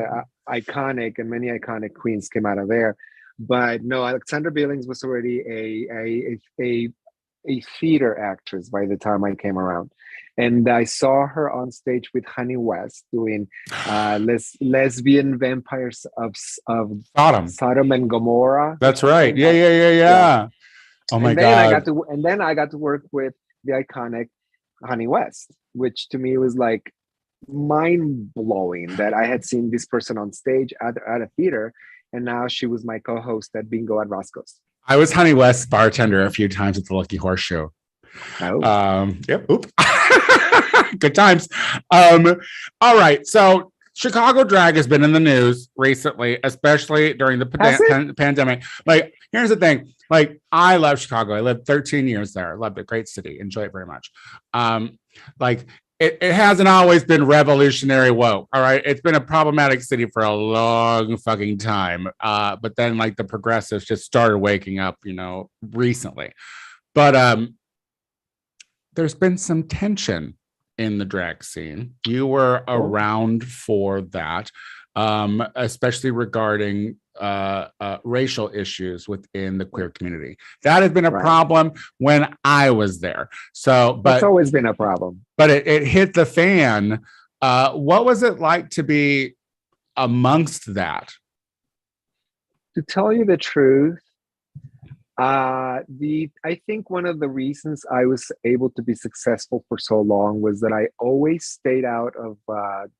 iconic, and many iconic queens came out of there. But no, Alexandra Billings was already a theater actress by the time I came around. And I saw her on stage with Honey West doing lesbian vampires of Sodom and Gomorrah. That's right. Yeah. Oh my God. And then I got to work with the iconic Honey West, which to me was like mind blowing that I had seen this person on stage at a theater, and now she was my co-host at Bingo at Roscoe's. I was Honey West's bartender a few times at the Lucky Horseshoe. Yep. Oop. Good times. All right. So Chicago drag has been in the news recently, especially during the pandemic. Like, here's the thing. Like, I love Chicago. I lived 13 years there. I loved it. Great city. Enjoy it very much. Like, it hasn't always been revolutionary woke. All right. It's been a problematic city for a long fucking time. But then like the progressives just started waking up, recently. But there's been some tension in the drag scene. You were around for that, especially regarding racial issues within the queer community. That has been a problem when I was there. So, but it's always been a problem. But it hit the fan. What was it like to be amongst that? To tell you the truth, I think one of the reasons I was able to be successful for so long was that I always stayed out of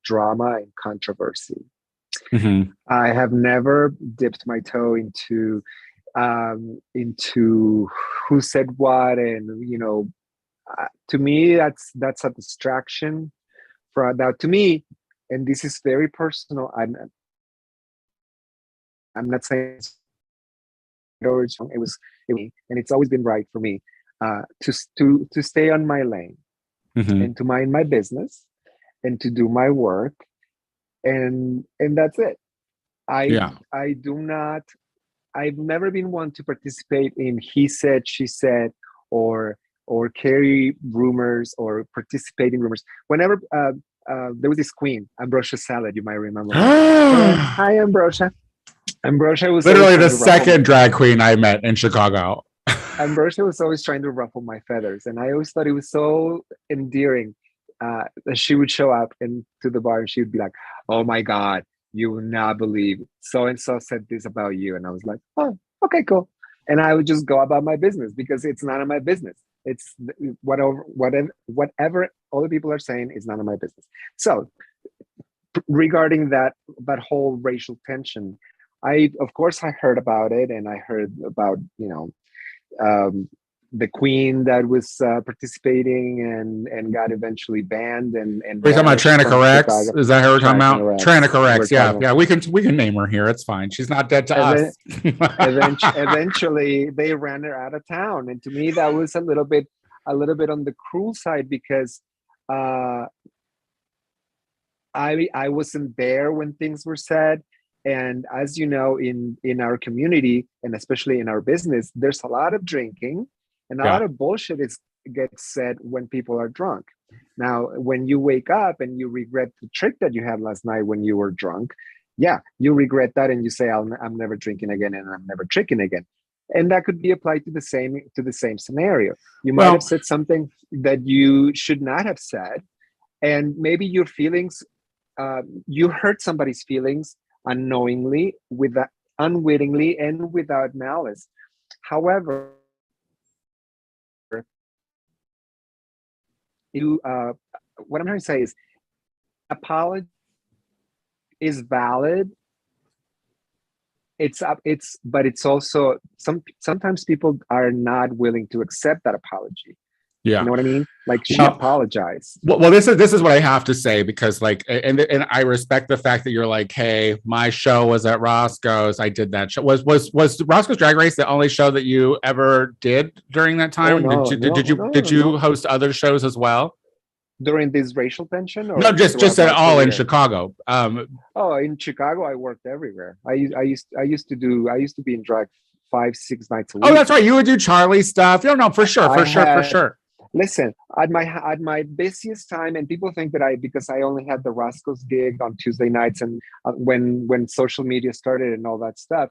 drama and controversy. Mm-hmm. I have never dipped my toe into who said what, and to me that's a distraction for that. To me, and this is very personal. I'm not saying it was, and it's always been right for me to stay on my lane. and to mind my business and to do my work, and that's it. I Yeah. I do not. I've never been one to participate in he said, she said, or carry rumors or participate in rumors. Whenever there was this queen, Ambrosia Salad, you might remember her. Hi, Ambrosia. Ambrosia was always Literally trying the to ruffle. second drag queen I met in Chicago. Ambrosia was always trying to ruffle my feathers, and I always thought it was so endearing that she would show up into the bar and she would be like, "Oh my God, you will not believe so and so said this about you," and I was like, "Oh, okay, cool," and I would just go about my business because it's none of my business. It's whatever other people are saying is none of my business. So regarding that whole racial tension, I of course I heard about it, and I heard about um, the queen that was participating and got eventually banned and We're talking about banished from Tranica Rex. Chicago. Is that who we're talking about? Rex. Tranica We're Rex. Yeah, talking yeah. We can name her here. It's fine. She's not dead to us. Eventually, they ran her out of town, and to me, that was a little bit on the cruel side because uh, I wasn't there when things were said. And as you know, in our community and especially in our business, there's a lot of drinking and a lot of bullshit gets said when people are drunk. Now, when you wake up and you regret the trick that you had last night when you were drunk, yeah, you regret that and you say, I'm never drinking again and I'm never tricking again. And that could be applied to the same scenario. You might have said something that you should not have said, and maybe your feelings, you hurt somebody's feelings unknowingly, unwittingly, and without malice. However, what I'm trying to say is, apology is valid. But it's also sometimes people are not willing to accept that apology. Yeah. You know what I mean? Like she apologized. Well, this is what I have to say because and I respect the fact that you're like, hey, my show was at Roscoe's. I did that show. Was Roscoe's Drag Race the only show that you ever did during that time? Oh, no, did you host other shows as well? During this racial tension? Or no, just at all in Chicago. In Chicago, I worked everywhere. I used to be in drag 5-6 nights a week. Oh, that's right. You would do Charlie stuff. No, for sure. Listen, at my busiest time, and people think that because I only had the Roscoe's gig on Tuesday nights, and when social media started and all that stuff,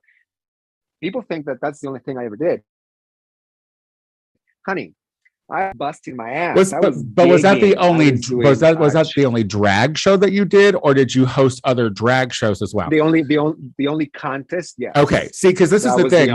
people think that that's the only thing I ever did. Honey, I was busting my ass. Was that the only drag show that you did, or did you host other drag shows as well? The only contest, yes. Okay, see, because this is the thing,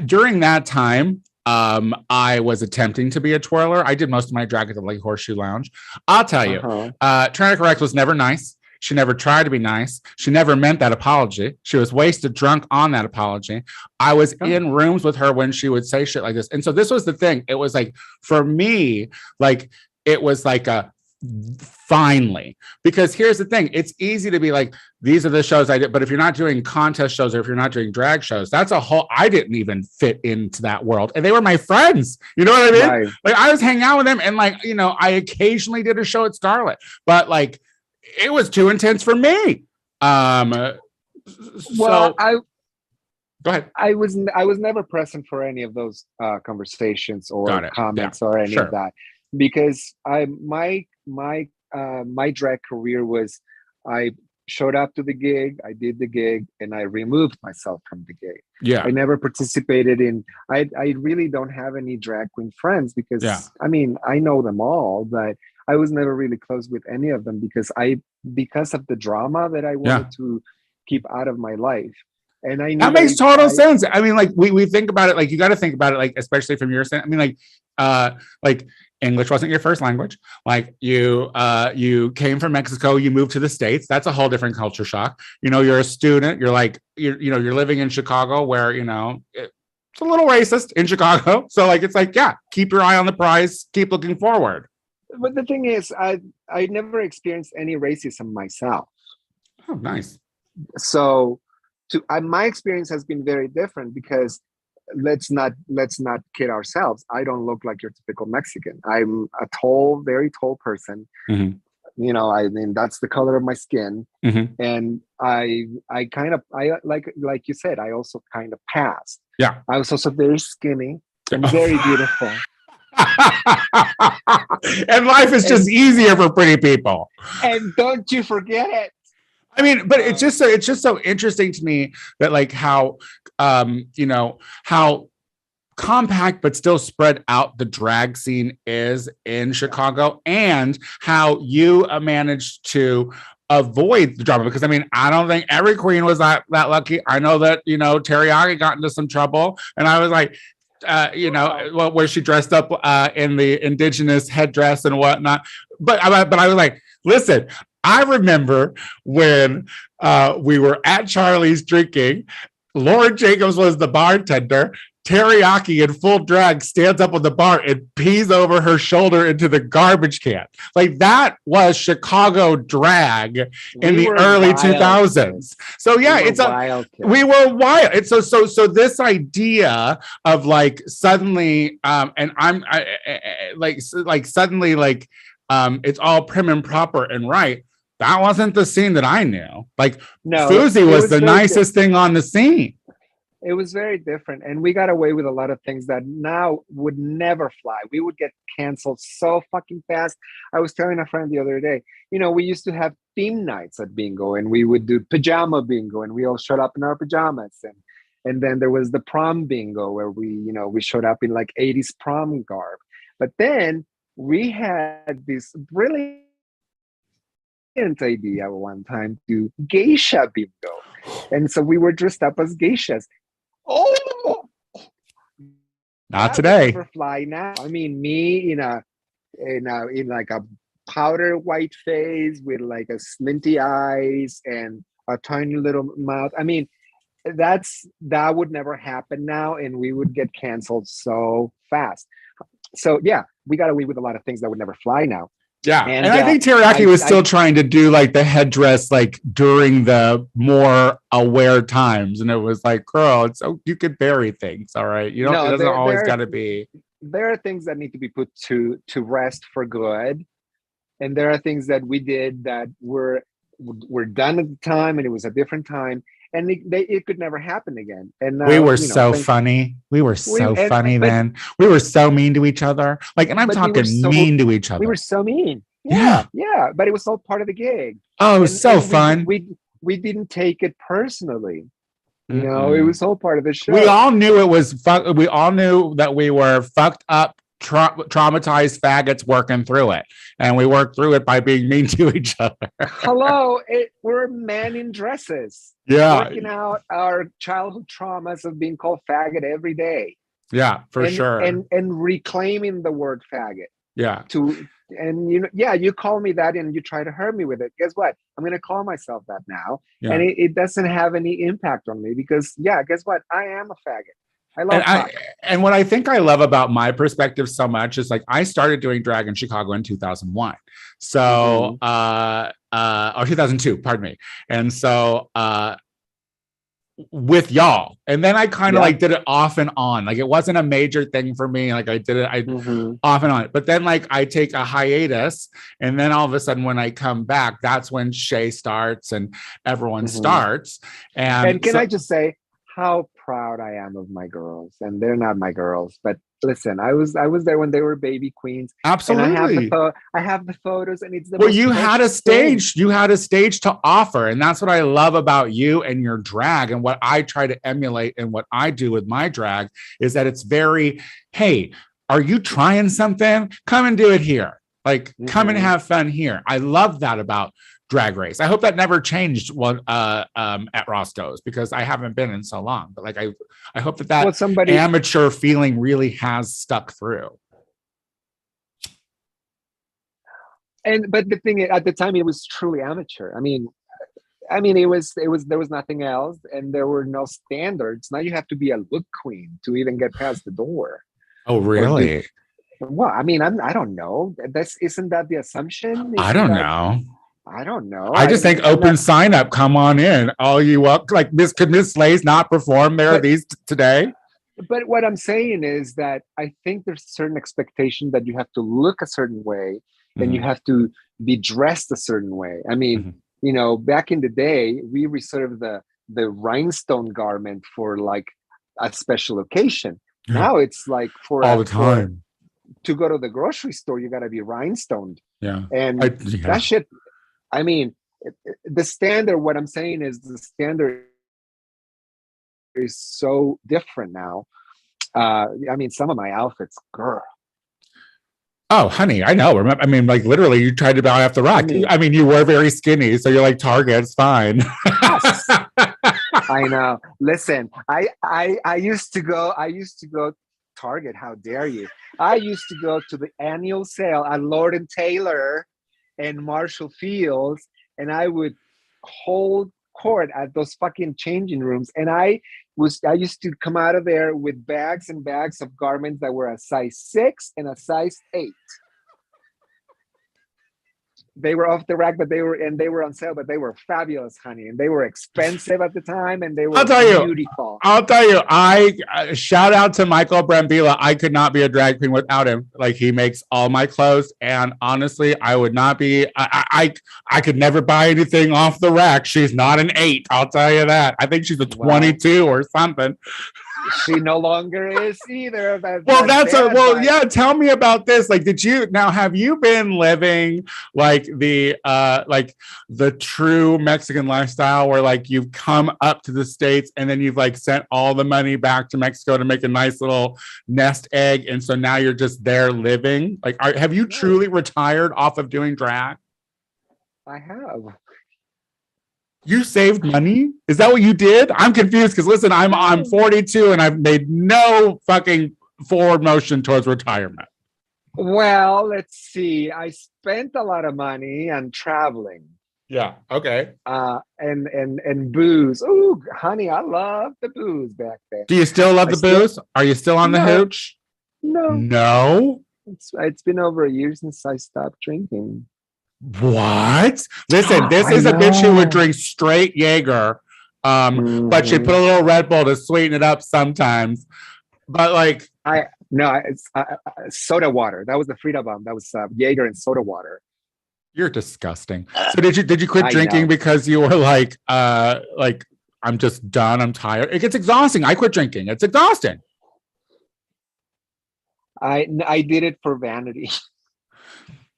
during that time, I was attempting to be a twirler. I did most of my drag at the Lake Horseshoe Lounge. I'll tell you, Tranica Rex was never nice. She never tried to be nice. She never meant that apology. She was wasted drunk on that apology. I was in rooms with her when she would say shit like this. And so this was the thing. It was like, for me, like, it was like a finally, because here's the thing. It's easy to be like, these are the shows I did. But if you're not doing contest shows or if you're not doing drag shows, that's a whole, I didn't even fit into that world. And they were my friends. You know what I mean? Right. Like I was hanging out with them and I occasionally did a show at Scarlet, but like, it was too intense for me. Go ahead. I was never present for any of those conversations or comments or any of that, because my drag career was, I showed up to the gig, I did the gig, and I removed myself from the gig. Yeah, I never participated in. I really don't have any drag queen friends because I mean, I know them all, but I was never really close with any of them because of the drama that I wanted to keep out of my life. And I knew that makes total sense. I mean, like we think about it, like you got to think about it, like especially from your sense. I mean, like English wasn't your first language. Like you came from Mexico, you moved to the States. That's a whole different culture shock. You're a student. You're like you're living in Chicago, where it's a little racist in Chicago. So like it's like keep your eye on the prize, keep looking forward. But the thing is, I never experienced any racism myself. Oh, nice. So my experience has been very different because let's not kid ourselves. I don't look like your typical Mexican. I'm a tall, very tall person. Mm-hmm. I mean, that's the color of my skin. Mm-hmm. And I kind of, like you said, I also kind of passed. Yeah. I was also very skinny and very beautiful. And life is just easier for pretty people. And don't you forget it. I mean, but it's just so interesting to me that like how how compact but still spread out the drag scene is in Chicago, and how you managed to avoid the drama. Because I mean, I don't think every queen was that lucky. I know that Teriyaki got into some trouble, and I was like, where she dressed up in the indigenous headdress and whatnot. But I was like, listen, I remember when we were at Charlie's drinking. Lauren Jacobs was the bartender. Teriyaki in full drag stands up on the bar and pees over her shoulder into the garbage can. Like that was Chicago drag in the early 2000s. So yeah, we were wild. It's so this idea of like suddenly and I'm suddenly like it's all prim and proper and right. That wasn't the scene that I knew. Like Fuzi was the nicest thing on the scene. It was very different. And we got away with a lot of things that now would never fly. We would get canceled so fucking fast. I was telling a friend the other day, we used to have theme nights at bingo, and we would do pajama bingo, and we all showed up in our pajamas. And then there was the prom bingo where we showed up in like 80s prom garb. But then we had this brilliant idea one time to geisha bingo. And so we were dressed up as geishas. Oh, not today. Never fly now. I mean, me in like a powder white face with like a slinty eyes and a tiny little mouth. I mean, that would never happen now, and we would get canceled so fast. So yeah, we got away with a lot of things that would never fly now. Yeah, and I think Teriyaki was still trying to do like the headdress like during the more aware times, and it was like, girl, you could bury things, all right? It doesn't always got to be. There are things that need to be put to rest for good, and there are things that we did that were done at the time, and it was a different time, and it could never happen again. And we were funny. We were so funny then. We were so mean to each other. Like, and I'm talking mean to each other. We were so mean. Yeah. But it was all part of the gig. Oh, it was so fun. We didn't take it personally. It was all part of the show. We all knew it was we all knew that we were fucked up, traumatized faggots working through it, and we worked through it by being mean to each other. Hello, we're men in dresses, working out our childhood traumas of being called faggot every day. Yeah, for sure, and reclaiming the word faggot. Yeah, you call me that, and you try to hurt me with it. Guess what? I'm going to call myself that now, and it doesn't have any impact on me because guess what? I am a faggot. I love and what I think I love about my perspective so much is like I started doing drag in Chicago in 2001. So or 2002, pardon me. And so with y'all. And then I kind of like did it off and on. Like it wasn't a major thing for me. Like I did it off and on. But then like I take a hiatus, and then all of a sudden when I come back, that's when Shay starts and everyone starts. And can I just say how proud I am of my girls, and they're not my girls, but listen, I was there when they were baby queens. Absolutely. And I have the photos, and it's the well, you had a stage. You had a stage to offer, and that's what I love about you and your drag. And what I try to emulate and what I do with my drag is that it's very, hey, are you trying something? Come and do it here. Like, come and have fun here. I love that about Drag Race. I hope that never changed at Roscoe's, because I haven't been in so long. But like I hope that amateur feeling really has stuck through. But the thing is, at the time, it was truly amateur. I mean, it was there was nothing else, and there were no standards. Now you have to be a look queen to even get past the door. Oh, really? Well, I mean, I don't know. Isn't that the assumption? I don't know. I don't know. I just think open sign up. Come on in. All you up. Like could Miss Slays not perform there today? but what I'm saying is that I think there's a certain expectation that you have to look a certain way and you Mhm. have to be dressed a certain way. I mean, Mhm. back in the day, we reserved the rhinestone garment for like a special occasion. Yeah. Now it's like All the for time. to go to the grocery store, you got to be rhinestoned, Yeah. and Yeah. that shit. I mean, the standard. What I'm saying is the standard is so different now. I mean, some of my outfits, girl. Oh, honey, I know. Remember, I mean, like literally, you tried to bow off the I rock. mean, I mean, you were very skinny, so you're like Target. It's fine. yes, I know. Listen, I used to go. Target. How dare you? I used to go to the annual sale at Lord and Taylor and Marshall Fields, and I would hold court at those fucking changing rooms. And I used to come out of there with bags and bags of garments that were a size 6 and a size 8. They were off the rack, but they were on sale, but they were fabulous, honey, and they were expensive at the time, and they I'll were tell you. beautiful. I shout out to Michael Brambila. I could not be a drag queen without him. Like he makes all my clothes, and honestly, I would not be. I could never buy anything off the rack. She's not an 8. I'll tell you that. I think she's a 22 or something. She no longer is either. Well, yeah. Tell me about this. Like, have you been living like the true Mexican lifestyle where like you've come up to the States and then you've like sent all the money back to Mexico to make a nice little nest egg, and so now you're just there living? Like, have you truly retired off of doing drag? I have. You saved money? Is that what you did? I'm confused because listen, I'm 42 and I've made no fucking forward motion towards retirement. Well, let's see. I spent a lot of money on traveling. Yeah. Okay. And booze. Oh, honey, I love the booze back then. Do you still love the booze? Are you still on the hooch? No. It's been over a year since I stopped drinking. What? Listen, this is a bitch who would drink straight Jaeger, but she'd put a little Red Bull to sweeten it up sometimes. But like, it's soda water. That was the Frida bomb. That was Jaeger and soda water. You're disgusting. So did you quit drinking because you were like I'm just done. I'm tired. It gets exhausting. I quit drinking. It's exhausting. I did it for vanity.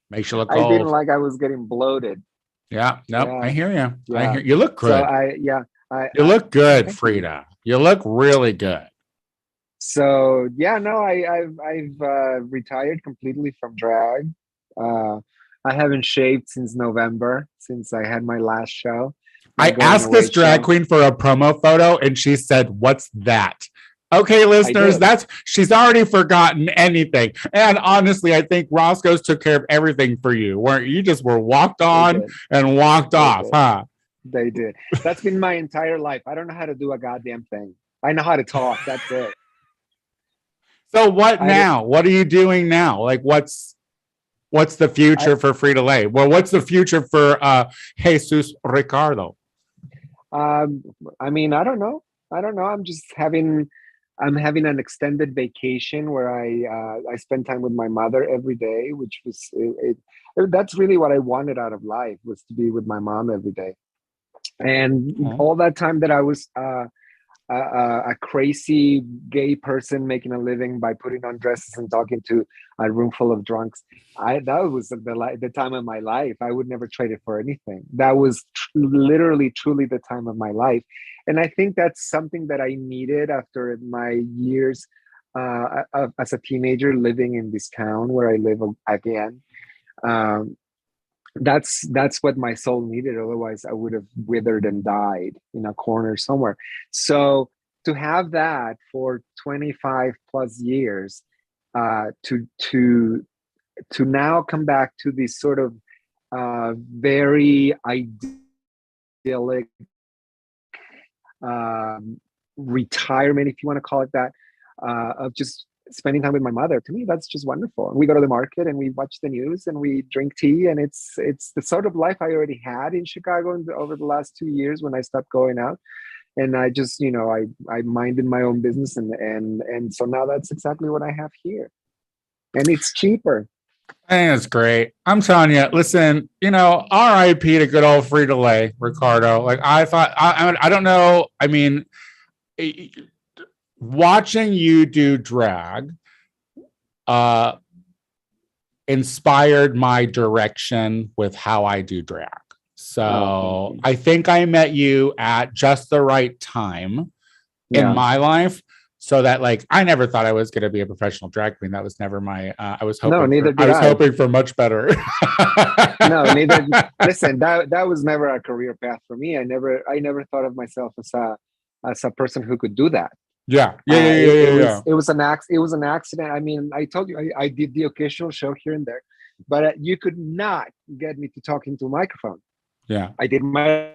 Makes you look old. I didn't like I was getting bloated. Yeah, nope. Yeah. I hear you. Yeah. I hear you. Look good. So you look good, Frida. You look really good. So yeah, no, I've retired completely from drag. I haven't shaved since November, since I had my last show. I asked this drag queen for a promo photo, and she said, "What's that?" Okay, listeners, she's already forgotten anything. And honestly, I think Roscoe's took care of everything for you. You just were walked on and walked off, huh? They did. That's been my entire life. I don't know how to do a goddamn thing. I know how to talk. That's it. So what now? What are you doing now? Like what's the future for Frida-Lay? Well, what's the future for Jesus Ricardo? I mean, I don't know. I'm having an extended vacation where I spend time with my mother every day, which was that's really what I wanted out of life, was to be with my mom every day. And all that time that I was a crazy gay person making a living by putting on dresses and talking to a room full of drunks, that was the time of my life. I would never trade it for anything. That was literally, truly the time of my life. And I think that's something that I needed after my years as a teenager living in this town where I live again. That's what my soul needed. Otherwise, I would have withered and died in a corner somewhere. So to have that for 25 plus years, to now come back to this sort of very idyllic retirement, if you want to call it that, of just spending time with my mother. To me, that's just wonderful. And we go to the market and we watch the news and we drink tea, and it's the sort of life I already had in Chicago over the last 2 years when I stopped going out. and I just, I minded my own business, and so now that's exactly what I have here, and it's cheaper. I think that's great. I'm telling you, listen, R.I.P. to good old Frida, Ricardo. Like I thought, I don't know. I mean, watching you do drag, inspired my direction with how I do drag. So I think I met you at just the right time in my life. So that I never thought I was going to be a professional drag queen. That was never my. I was hoping. No, neither did I was hoping for much better. No, neither. Listen, that was never a career path for me. I never thought of myself as a person who could do that. Yeah. It was an accident. I mean, I told you I did the occasional show here and there, but you could not get me to talk into a microphone. Yeah, I did my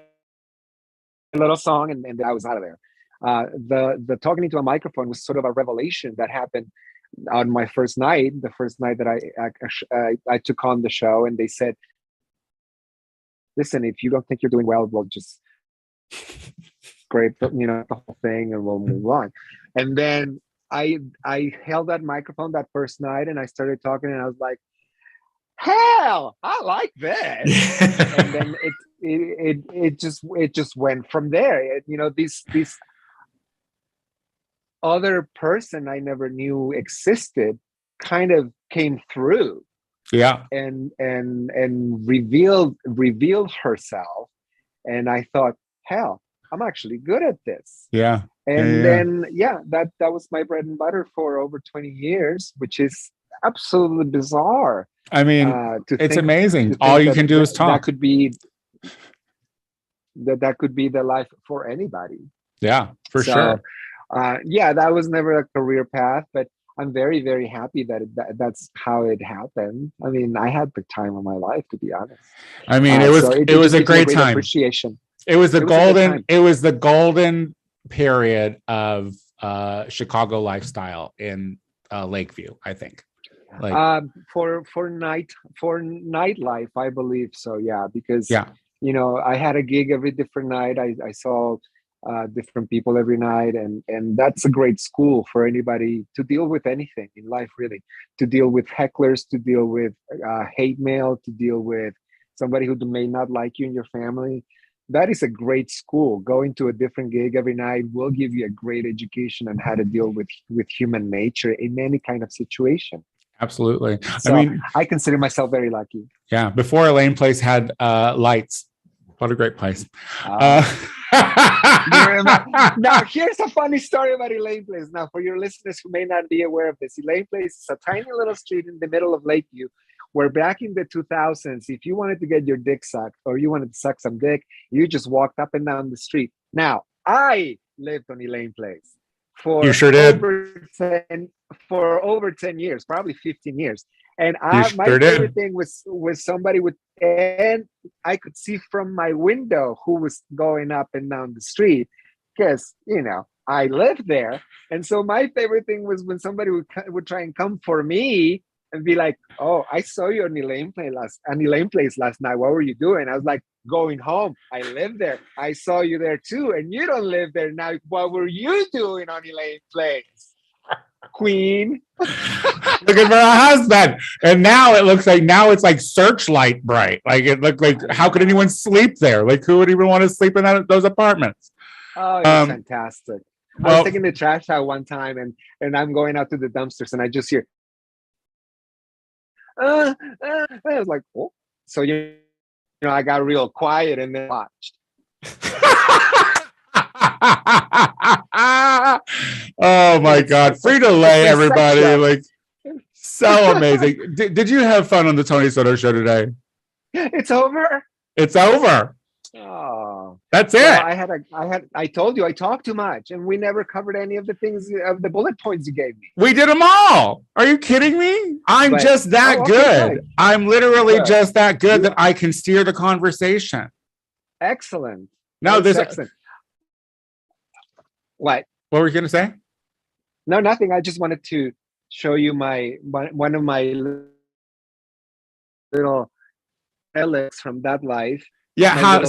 little song, and I was out of there. The talking into a microphone was sort of a revelation that happened on my first night, the first night that I took on the show, and they said, "Listen, if you don't think you're doing well, we'll just scrape the whole thing, and we'll move on." And then I held that microphone that first night, and I started talking, and I was like, "Hell, I like this." And then it just went from there. This other person I never knew existed kind of came through, and revealed herself, and I thought, hell, I'm actually good at this. Then that was my bread and butter for over 20 years, which is absolutely bizarre. I mean, it's amazing. All you can do is talk. That could be the life for anybody. Yeah, for sure. That was never a career path, but I'm very, very happy that that's how it happened. I mean, I had the time of my life, to be honest. I mean, it was a great time. Appreciation. It was the golden period of Chicago lifestyle in Lakeview, I think. For nightlife, I believe so. Yeah, because I had a gig every different night. I saw different people every night, and that's a great school for anybody to deal with anything in life, really. To deal with hecklers, to deal with hate mail, to deal with somebody who may not like you and your family. That is a great school. Going to a different gig every night will give you a great education on how to deal with human nature in any kind of situation. Absolutely. So I mean, I consider myself very lucky. Yeah. Before Elaine Place had lights. What a great place. Now, here's a funny story about Elaine Place. Now, for your listeners who may not be aware of this, Elaine Place is a tiny little street in the middle of Lakeview, where back in the 2000s, if you wanted to get your dick sucked or you wanted to suck some dick, you just walked up and down the street. Now, I lived on Elaine Place for you sure did. For over 10 years, probably 15 years. And my favorite thing was somebody and I could see from my window who was going up and down the street, because, I lived there. And so my favorite thing was when somebody would try and come for me and be like, "Oh, I saw you on Elaine Place last night. What were you doing?" I was like, "Going home. I live there. I saw you there too. And you don't live there now. What were you doing on Elaine Place, Queen?" Looking for a husband. And now it's like searchlight bright. Like it looked like, how could anyone sleep there? Like, who would even want to sleep in those apartments? Oh, it's fantastic. I was taking the trash out one time, and I'm going out to the dumpsters, and I just hear, I was like, oh. So I got real quiet and then watched. Oh my God, Frida, everybody, like, so amazing. Did you have fun on the Tony Soto show today? It's over. It's over. Oh, that's it. I told you I talked too much, and we never covered any of the things of the bullet points you gave me. We did them all. Are you kidding me? I'm just that good. Right. I'm literally just that good that I can steer the conversation. Excellent. No, this excellent. What were you going to say? No, nothing. I just wanted to show you one of my little relics from that life. Yeah.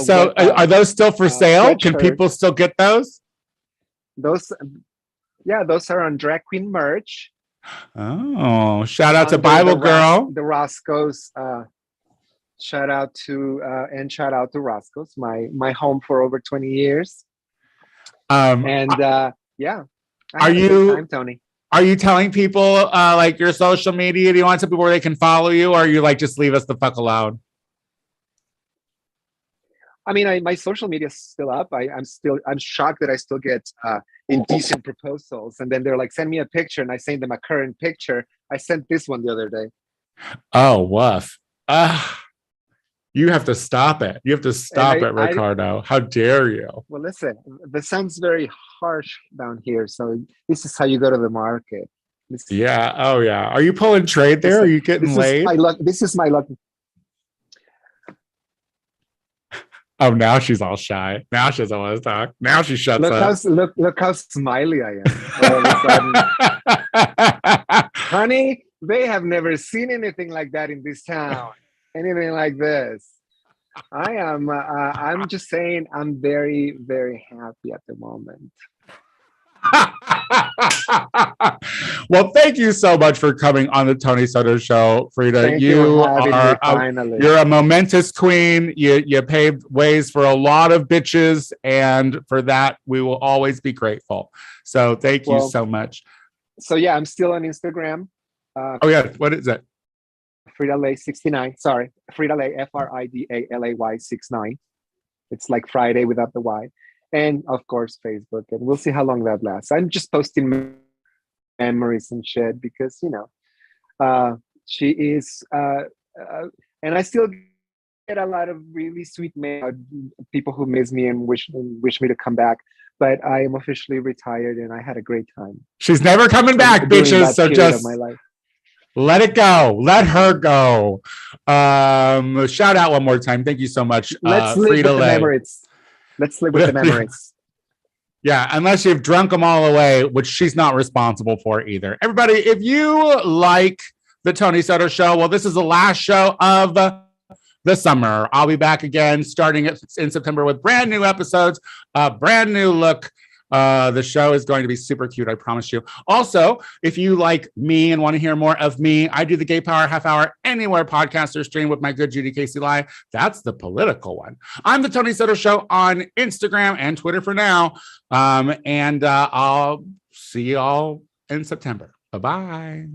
Are those still for sale? Can people still get those? those, yeah, those are on Drag Queen merch. Oh, shout out to Under Bible Girl. the Roscoe's. Shout out to Roscoe's, my home for over 20 years. And yeah, I had a good time, Tony. Are you telling people like your social media? Do you want some people where they can follow you, or are you like just leave us the fuck alone? I mean, my social media is still up. I'm shocked that I still get indecent proposals, and then they're like, send me a picture, and I send them a current picture. I sent this one the other day. Oh, woof. You have to stop it. You have to stop it, Ricardo. How dare you? Well, listen, this sounds very harsh down here. So this is how you go to the market. Yeah. Oh, yeah. Are you pulling trade there? Are you getting laid? This is my luck. Oh, now she's all shy. Now she doesn't want to talk. Now she shuts up. Look how smiley I am. All of a sudden. Honey, they have never seen anything like that in this town. Anything like this. I'm just saying, I'm very, very happy at the moment. Well, thank you so much for coming on the Tony Soto Show, Frida. You're a momentous queen. You paved ways for a lot of bitches, and for that we will always be grateful. So thank you so much. So yeah, I'm still on Instagram. Oh yeah, what is it? Frida 69. Sorry, Frida FRIDALAY 69. It's like Friday without the Y. And of course, Facebook. And we'll see how long that lasts. I'm just posting memories and shit because, you know, she is, and I still get a lot of really sweet mail, people who miss me and wish me to come back. But I am officially retired and I had a great time. She's never coming back, bitches. So just let it go. Let her go. Shout out one more time. Thank you so much. Let's live with the memories. Let's live with the memories. Yeah, unless you've drunk them all away, which she's not responsible for either. Everybody, if you like the Tony Soto Show, well, this is the last show of the summer. I'll be back again starting in September with brand new episodes, brand new look. The show is going to be super cute, I promise you. Also, if you like me and want to hear more of me, I do the Gay Power Half Hour Anywhere podcast or stream with my good Judy Casey Lai. That's the political one. I'm the Tony Soto Show on Instagram and Twitter for now. And I'll see you all in September. Bye-bye.